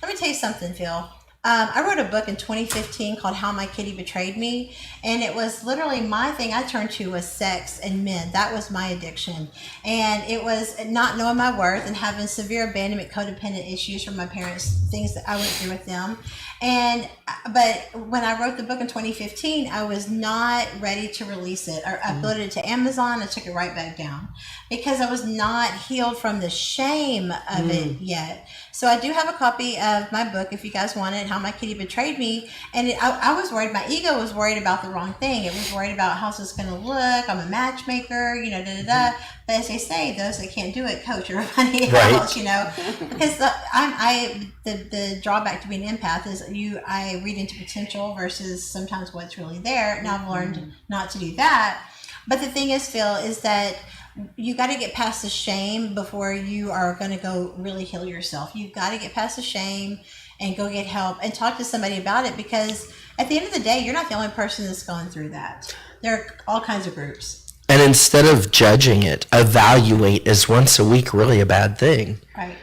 Let me tell you something, Phil. I wrote a book in 2015 called How My Kitty Betrayed Me. And it was literally my thing I turned to was sex and men. That was my addiction. And it was not knowing my worth and having severe abandonment, codependent issues from my parents, things that I went through with them. But when I wrote the book in 2015, I was not ready to release it. I uploaded it to Amazon and took it right back down because I was not healed from the shame of it yet. So I do have a copy of my book if you guys want it, How My Kitty Betrayed Me. And I was worried, my ego was worried about the wrong thing. It was worried about how's this going to look. I'm a matchmaker, But as they say, those that can't do it, coach everybody else, Because the drawback to being an empath is I read into potential versus sometimes what's really there. Now I've learned not to do that. But the thing is, Phil, is that you got to get past the shame before you are going to go really heal yourself. You've got to get past the shame and go get help and talk to somebody about it, because at the end of the day, you're not the only person that's going through that. There are all kinds of groups. And instead of judging it, evaluate, is once a week really a bad thing? Right.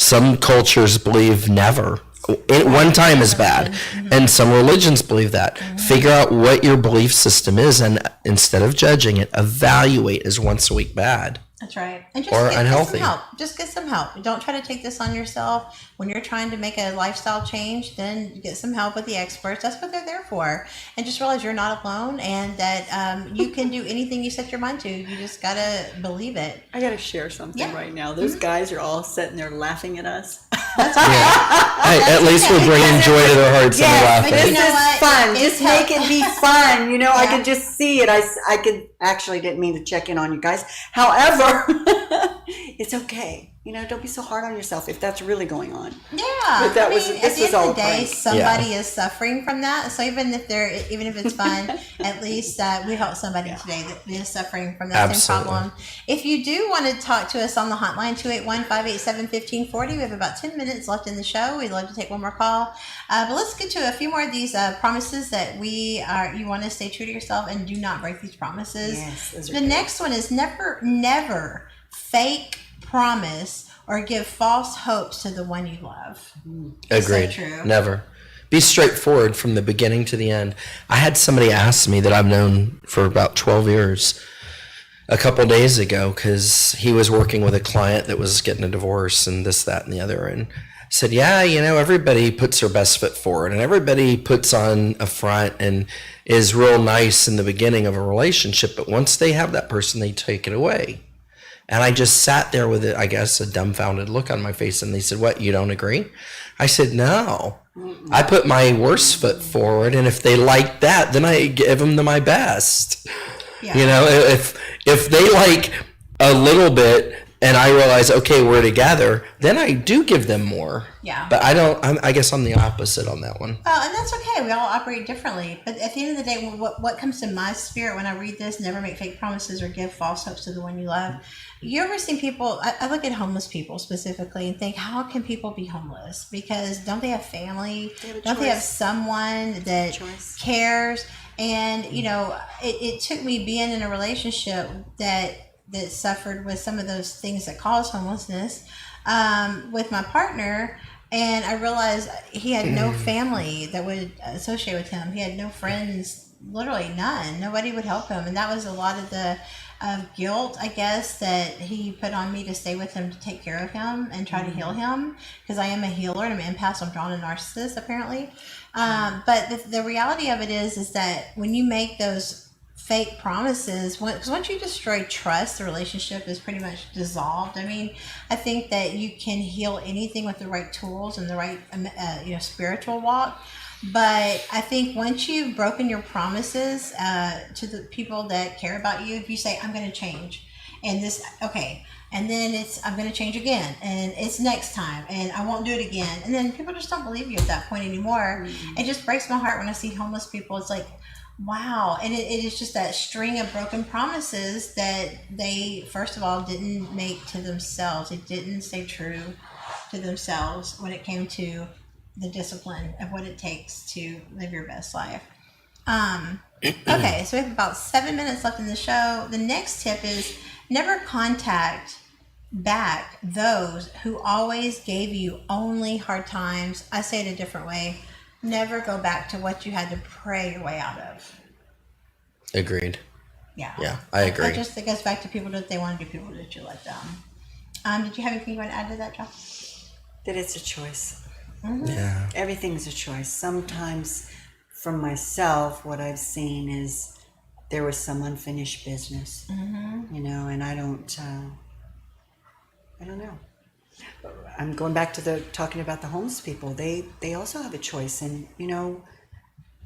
Some cultures believe never. One time is bad. And some religions believe that. Figure out what your belief system is, and instead of judging it, evaluate, is once a week bad? That's right. And just or get unhealthy. some help. Just get some help. Don't try to take this on yourself. When you're trying to make a lifestyle change, then get some help with the experts. That's what they're there for. And just realize you're not alone, and that you can do anything you set your mind to. You just got to believe it. I got to share something right now. Those guys are all sitting there laughing at us. That's okay. Hey, at least we're bringing joy to their hearts and laughing. This You know is what? fun. It's Just make it be fun. I Yeah. could just see it. I could actually didn't mean to check in on you guys. However, it's okay. Don't be so hard on yourself if that's really going on. Yeah, But that was- at this the was end all of the day, prank. somebody is suffering from that. So even if it's fun, at least we help somebody today that is suffering from that same Absolutely. problem. If you do want to talk to us on the hotline, 281-587-1540. We have about 10 minutes left in the show. We'd love to take one more call. But let's get to a few more of these promises that you want to stay true to yourself and do not break these promises. Yes, those are The good. next one is never fake promise or give false hopes to the one you love. Agreed. So true. Never. Be straightforward from the beginning to the end. I had somebody ask me that I've known for about 12 years a couple days ago, because he was working with a client that was getting a divorce and this, that, and the other. And I said, yeah, everybody puts their best foot forward, and everybody puts on a front and is real nice in the beginning of a relationship. But once they have that person, they take it away. And I just sat there with, a dumbfounded look on my face. And they said, what, you don't agree? I said, no. I put my worst foot forward, and if they like that, then I give them my best. Yeah. You know, if they like a little bit, and I realize, okay, we're together, then I do give them more. Yeah. But I guess I'm the opposite on that one. Well, and that's okay. We all operate differently. But at the end of the day, what comes to my spirit when I read this, never make fake promises or give false hopes to the one you love. You ever seen people, I look at homeless people specifically and think, how can people be homeless? Because don't they have family? Don't they have someone that cares? And, you know, it took me being in a relationship that suffered with some of those things that cause homelessness with my partner, and I realized he had no family that would associate with him. He had no friends, literally none. Nobody would help him, and that was a lot of the guilt, I guess, that he put on me to stay with him to take care of him and try to heal him, because I am a healer and I'm an empath, so I'm drawn to narcissists apparently. But the reality of it is that when you make those fake promises, because once you destroy trust, the relationship is pretty much dissolved. I mean, I think that you can heal anything with the right tools and the right spiritual walk. But I think once you've broken your promises to the people that care about you, if you say, I'm going to change, and this, okay, and then I'm going to change again, and it's next time, and I won't do it again, and then people just don't believe you at that point anymore. It just breaks my heart when I see homeless people. It's like, wow. And it is just that string of broken promises that they, first of all, didn't make to themselves. They didn't stay true to themselves when it came to the discipline of what it takes to live your best life. Okay, so we have about 7 minutes left in the show. The next tip is never contact back those who always gave you only hard times. I say it a different way. Never go back to what you had to pray your way out of. Agreed. Yeah. Yeah, I agree. It goes back to people that they want to do, people that you let down. Did you have anything you want to add to that, Josh? That it's a choice. Mm-hmm. Yeah. Everything's a choice. Sometimes, from myself, what I've seen is there was some unfinished business, you know, and I don't know. I'm going back to talking about the homeless people. They also have a choice, and you know,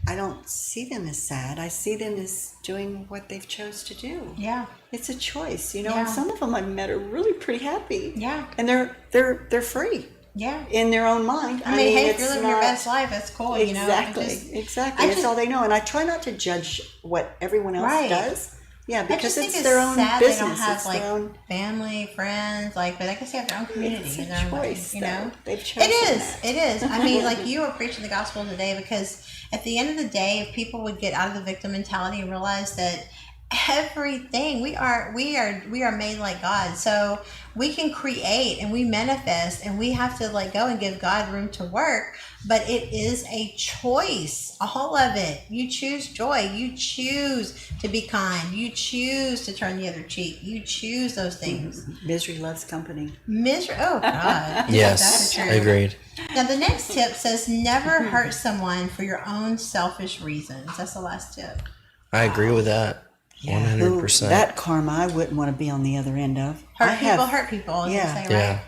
I don't see them as sad. I see them as doing what they've chose to do. Yeah, it's a choice, you know. Yeah. And some of them I've met are really pretty happy. Yeah, and they're free. Yeah, in their own mind. I mean, hey, if you're living your best life, that's cool. Exactly, you know? exactly. That's all they know, and I try not to judge what everyone else does. Yeah, because it's their own business. They don't have it's like their own family, friends, but I guess they have their own community. It's a their own choice, you know. They've chosen It is. I mean, like you were preaching the gospel today, because at the end of the day, if people would get out of the victim mentality and realize that everything we are made like God, so we can create and we manifest, and we have to let go and give God room to work. But it is a choice, all of it. You choose joy, you choose to be kind, you choose to turn the other cheek, you choose those things. Misery loves company. Oh God. Yes, agreed. Now the next tip says never hurt someone for your own selfish reasons. That's the last tip. I agree with that. 100%. That karma I wouldn't want to be on the other end of. Hurt people. Yeah. Right?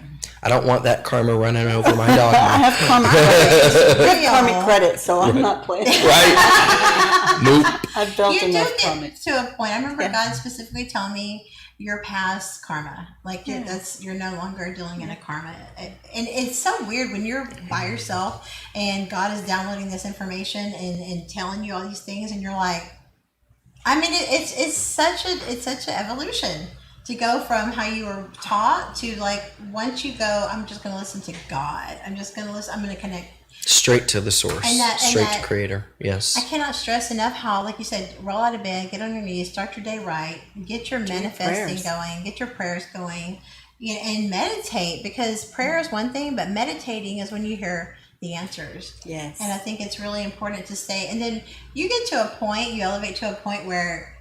I don't want that karma running over my dog. I have karma credit. I have karmic credit, so I'm not playing. Right? Nope. I've built you enough do karma. get to a point. I remember God specifically telling me your past karma, like you're no longer dealing in a karma, and it's so weird when you're by yourself and God is downloading this information and telling you all these things, and you're like, I mean, it's such an evolution to go from how you were taught to, like, once you go, I'm just going to listen to God. I'm just going to listen. I'm going to connect straight to the source, straight to Creator. Yes. I cannot stress enough how, like you said, roll out of bed, get on your knees, start your day right, get your manifesting going, get your prayers going, and meditate, because prayer is one thing, but meditating is when you hear the answers. Yes. And I think it's really important to stay. And then you get to a point, you elevate to a point where,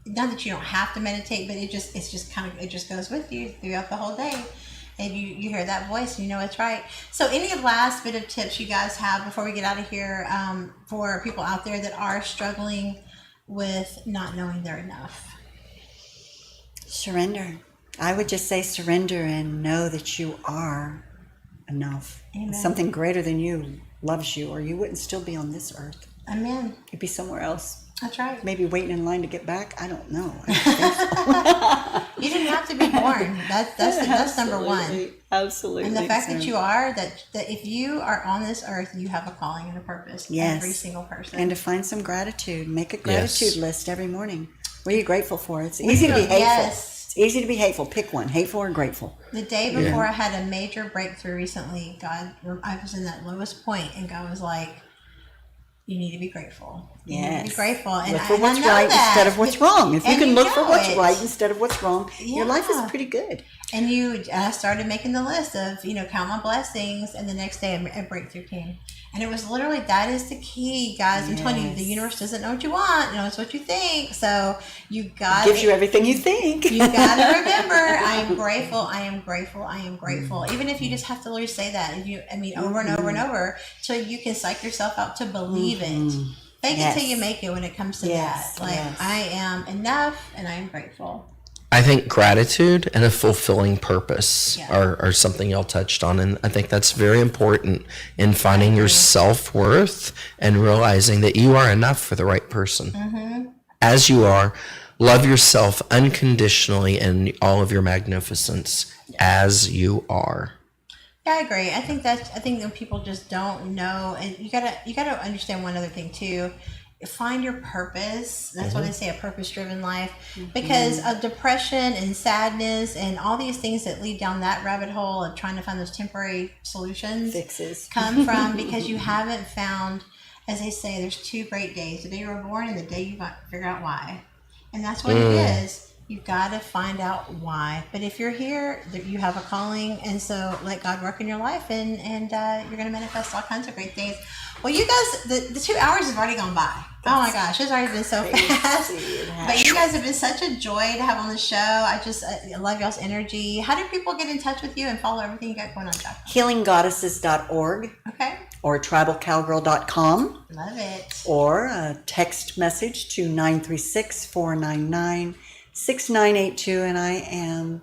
not that you don't have to meditate, but it just goes with you throughout the whole day. And you hear that voice and you know it's right. So any last bit of tips you guys have before we get out of here, for people out there that are struggling with not knowing they're enough? Surrender. I would just say surrender and know that you are enough. Amen. Something greater than you loves you, or you wouldn't still be on this earth. Amen. You'd be somewhere else. That's right. Maybe waiting in line to get back. I don't know. I don't think so. You didn't have to be born. That's number one. Absolutely. And the fact that you are, that if you are on this earth, you have a calling and a purpose. Yes. Every single person. And to find some gratitude. Make a gratitude Yes. list every morning. What are you grateful for? It's easy to be hateful. Yes. It's easy to be hateful. Pick one. Hateful or grateful. The day before I had a major breakthrough recently, I was in that lowest point, and God was like, you need to be grateful. You need to be grateful. And look for I what's know right that. instead of what's wrong. If you And can you look for know what's it. right instead of what's wrong, your life is Yeah. pretty good. And I started making the list of, count my blessings, and the next day a breakthrough came. And it was literally, that is the key, guys. I'm telling you, the universe doesn't know what you want, it knows what you think. So you got Gives you everything you think. You got to remember, I am grateful, I am grateful, I am grateful. Even if you just have to literally say that, over and over and over, till you can psych yourself out to believe it. Fake it till you make it when it comes to that. Like, I am enough, and I am grateful. I think gratitude and a fulfilling purpose are something y'all touched on. And I think that's very important in finding your self-worth and realizing that you are enough for the right person. As you are, love yourself unconditionally in all of your magnificence as you are. Yeah, I agree. I think that people just don't know, and you gotta understand one other thing too. Find your purpose. That's why they say a purpose-driven life, because of depression and sadness and all these things that lead down that rabbit hole of trying to find those temporary solutions Fixes. come from because you haven't found, as they say, there's two great days: the day you were born and the day you got to figure out why. And that's what it is. You've got to find out why. But if you're here, you have a calling, and so let God work in your life, and you're going to manifest all kinds of great things. Well, you guys, the 2 hours have already gone by. Oh my gosh, it's already been so fast. But you guys have been such a joy to have on the show. I love y'all's energy. How do people get in touch with you and follow everything you got going on, Jack? HealingGoddesses.org Okay. or TribalCowgirl.com. Love it. Or a text message to 936-499-6982. And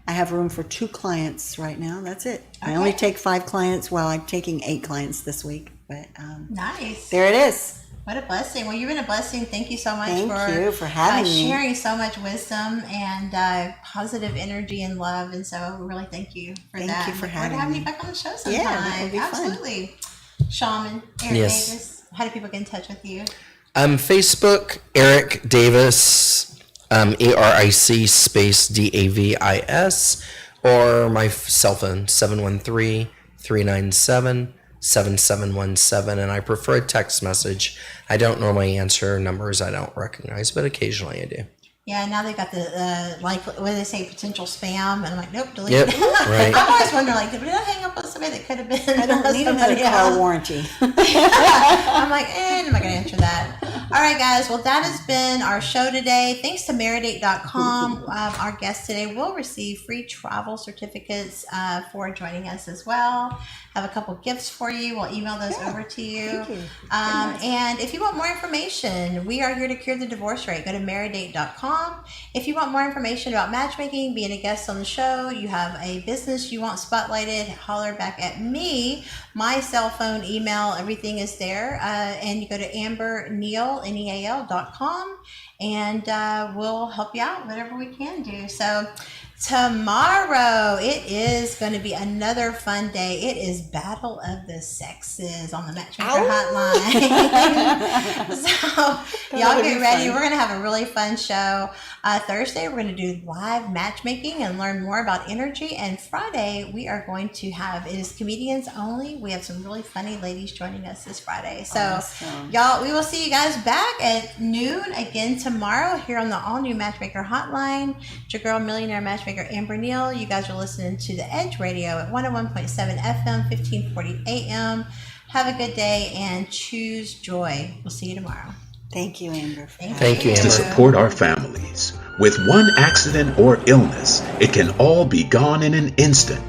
I have room for 2 clients right now. That's it. I only take 5 clients. Well, I'm taking 8 clients this week. But Nice. there it is. What a blessing. Well, you've been a blessing. Thank you so much Thank you for having me. sharing so much wisdom and positive energy and love. And so we really thank you for that. Thank you for having having me. you back on the show sometime. Yeah, that would be fun. Absolutely. Shaman, Eric Yes. Davis, how do people get in touch with you? Facebook, Eric Davis, ERIC space DAVIS, or my cell phone, 713-397-7717, and I prefer a text message. I don't normally answer numbers I don't recognize, but occasionally I do. Yeah, now they've got the, what do they say, potential spam, and I'm like, nope, delete Yep, it. right. I'm always wondering, like, did I hang up with somebody that could have been I don't need another somebody car else? warranty. I'm like, I'm not going to answer that. All right, guys. Well, that has been our show today. Thanks to Maridate.com. Our guest today will receive free travel certificates for joining us as well. Have a couple gifts for you. We'll email those over to you. Thank you. And if you want more information, we are here to cure the divorce rate. Go to Maridate.com. If you want more information about matchmaking, being a guest on the show, you have a business you want spotlighted, holler back at me. My cell phone, email, everything is there. And you go to amberneal.com, and we'll help you out, whatever we can do. So tomorrow, it is going to be another fun day. It is Battle of the Sexes on the Matchmaker Hotline. So y'all get ready. We're going to have a really fun show. Thursday, we're going to do live matchmaking and learn more about energy. And Friday, we are going to have, it is comedians only. We have some really funny ladies joining us this Friday. So Awesome. y'all, we will see you guys back at noon again tomorrow here on the all-new Matchmaker Hotline. It's your girl, millionaire matchmaker Amber Neal. You guys are listening to The Edge Radio at 101.7 FM, 1540 AM. Have a good day and choose joy. We'll see you tomorrow. Thank you, Amber. Thank you, To Amber. support our families. With one accident or illness, it can all be gone in an instant.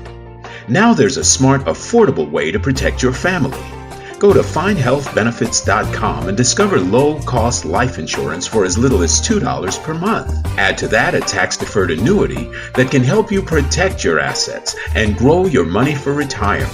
Now there's a smart, affordable way to protect your family. Go to findhealthbenefits.com and discover low-cost life insurance for as little as $2 per month. Add to that a tax-deferred annuity that can help you protect your assets and grow your money for retirement.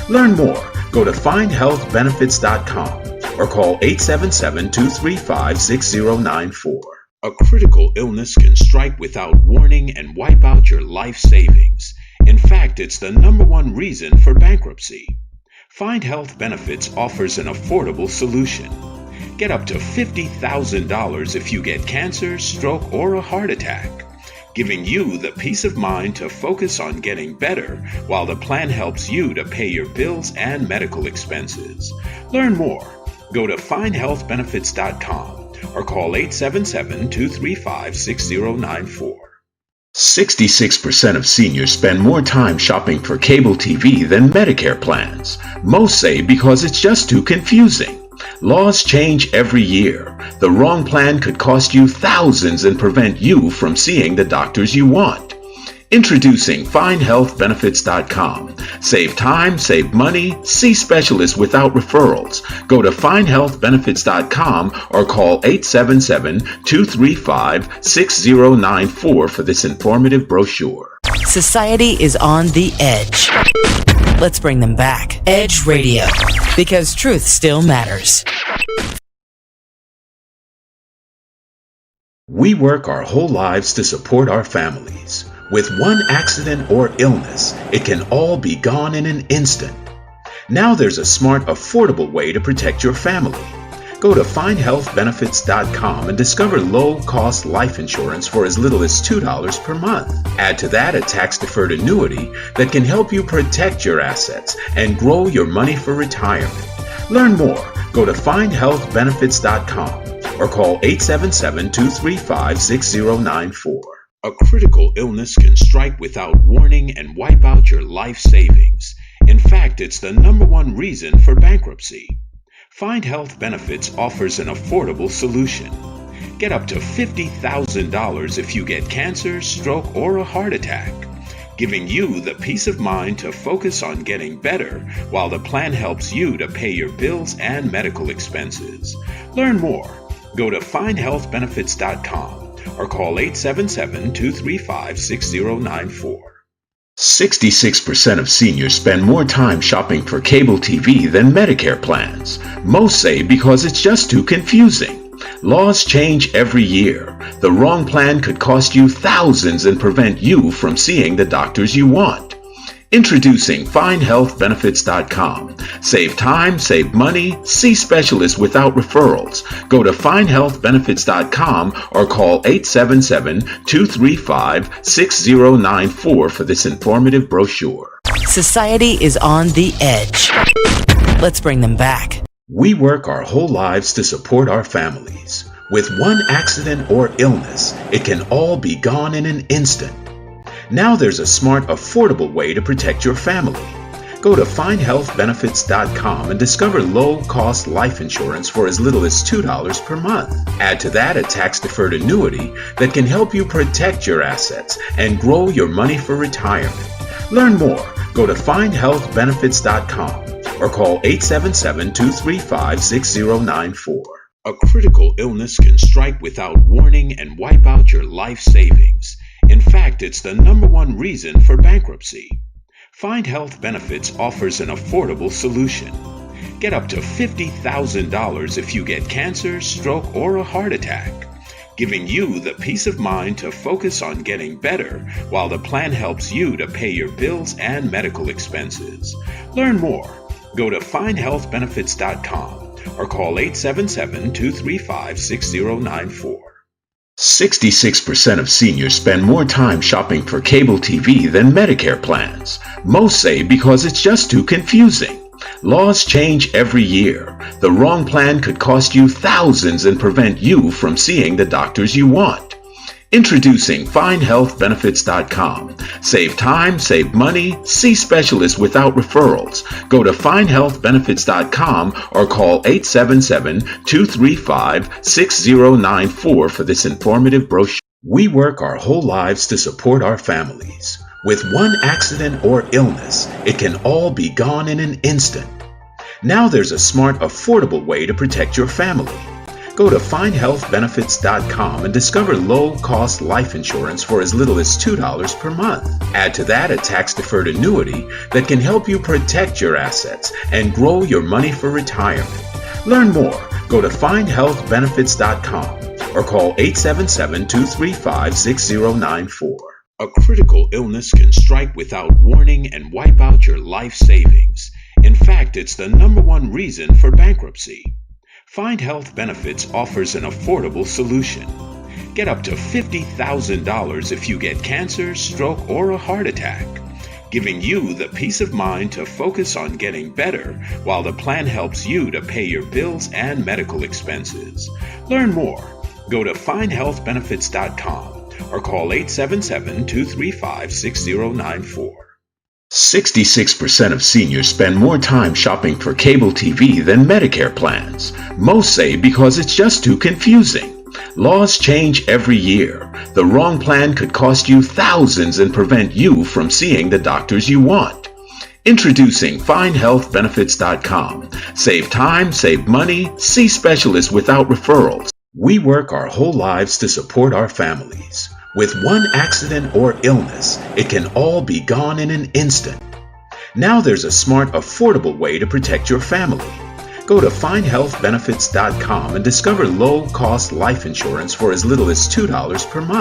Learn more Go to findhealthbenefits.com or call 877-235-6094. A critical illness can strike without warning and wipe out your life savings. In fact, it's the number one reason for bankruptcy. Find Health Benefits offers an affordable solution. Get up to $50,000 if you get cancer, stroke, or a heart attack, giving you the peace of mind to focus on getting better while the plan helps you to pay your bills and medical expenses. Learn more. Go to findhealthbenefits.com or call 877-235-6094. 66% of seniors spend more time shopping for cable TV than Medicare plans. Most say because it's just too confusing. Laws change every year. The wrong plan could cost you thousands and prevent you from seeing the doctors you want. Introducing FindHealthBenefits.com. Save time, save money, see specialists without referrals. Go to FindHealthBenefits.com or call 877-235-6094 for this informative brochure. Society is on the edge. Let's bring them back. Edge Radio, because truth still matters. We work our whole lives to support our families. With one accident or illness, it can all be gone in an instant. Now there's a smart, affordable way to protect your family. Go to findhealthbenefits.com and discover low-cost life insurance for as little as $2 per month. Add to that a tax-deferred annuity that can help you protect your assets and grow your money for retirement. Learn more. Go to findhealthbenefits.com or call 877-235-6094. A critical illness can strike without warning and wipe out your life savings. In fact, it's the number one reason for bankruptcy. Find Health Benefits offers an affordable solution. Get up to $50,000 if you get cancer, stroke, or a heart attack, giving you the peace of mind to focus on getting better while the plan helps you to pay your bills and medical expenses. Learn more. Go to findhealthbenefits.com or call 877-235-6094. 66% of seniors spend more time shopping for cable TV than Medicare plans. Most say because it's just too confusing. Laws change every year. The wrong plan could cost you thousands and prevent you from seeing the doctors you want. Introducing FindHealthBenefits.com. Save time, save money, see specialists without referrals. Go to FindHealthBenefits.com or call 877-235-6094 for this informative brochure. Society is on the edge. Let's bring them back. We work our whole lives to support our families. With one accident or illness, it can all be gone in an instant. Now there's a smart, affordable way to protect your family. Go to findhealthbenefits.com and discover low-cost life insurance for as little as $2 per month. Add to that a tax-deferred annuity that can help you protect your assets and grow your money for retirement. Learn more. Go to findhealthbenefits.com or call 877-235-6094. A critical illness can strike without warning and wipe out your life savings. In fact, it's the number one reason for bankruptcy. Find Health Benefits offers an affordable solution. Get up to $50,000 if you get cancer, stroke, or a heart attack, giving you the peace of mind to focus on getting better while the plan helps you to pay your bills and medical expenses. Learn more. Go to findhealthbenefits.com or call 877-235-6094. 66% of seniors spend more time shopping for cable TV than Medicare plans. Most say because it's just too confusing. Laws change every year. The wrong plan could cost you thousands and prevent you from seeing the doctors you want. Introducing FindHealthBenefits.com. Save time, save money, see specialists without referrals. Go to FindHealthBenefits.com or call 877-235-6094 for this informative brochure. We work our whole lives to support our families. With one accident or illness, it can all be gone in an instant. Now there's a smart, affordable way to protect your family. Go to findhealthbenefits.com and discover low-cost life insurance for as little as $2 per month. Add to that a tax-deferred annuity that can help you protect your assets and grow your money for retirement. Learn more. Go to findhealthbenefits.com or call 877-235-6094. A critical illness can strike without warning and wipe out your life savings. In fact, it's the #1 reason for bankruptcy. Find Health Benefits offers an affordable solution. Get up to $50,000 if you get cancer, stroke, or a heart attack, giving you the peace of mind to focus on getting better while the plan helps you to pay your bills and medical expenses. Learn more. Go to findhealthbenefits.com or call 877-235-6094. 66% of seniors spend more time shopping for cable TV than Medicare plans. Most say because it's just too confusing. Laws change every year. The wrong plan could cost you thousands and prevent you from seeing the doctors you want. Introducing FindHealthBenefits.com. Save time, save money, see specialists without referrals. We work our whole lives to support our families. With one accident or illness, it can all be gone in an instant. Now there's a smart, affordable way to protect your family. Go to findhealthbenefits.com and discover low-cost life insurance for as little as $2 per month.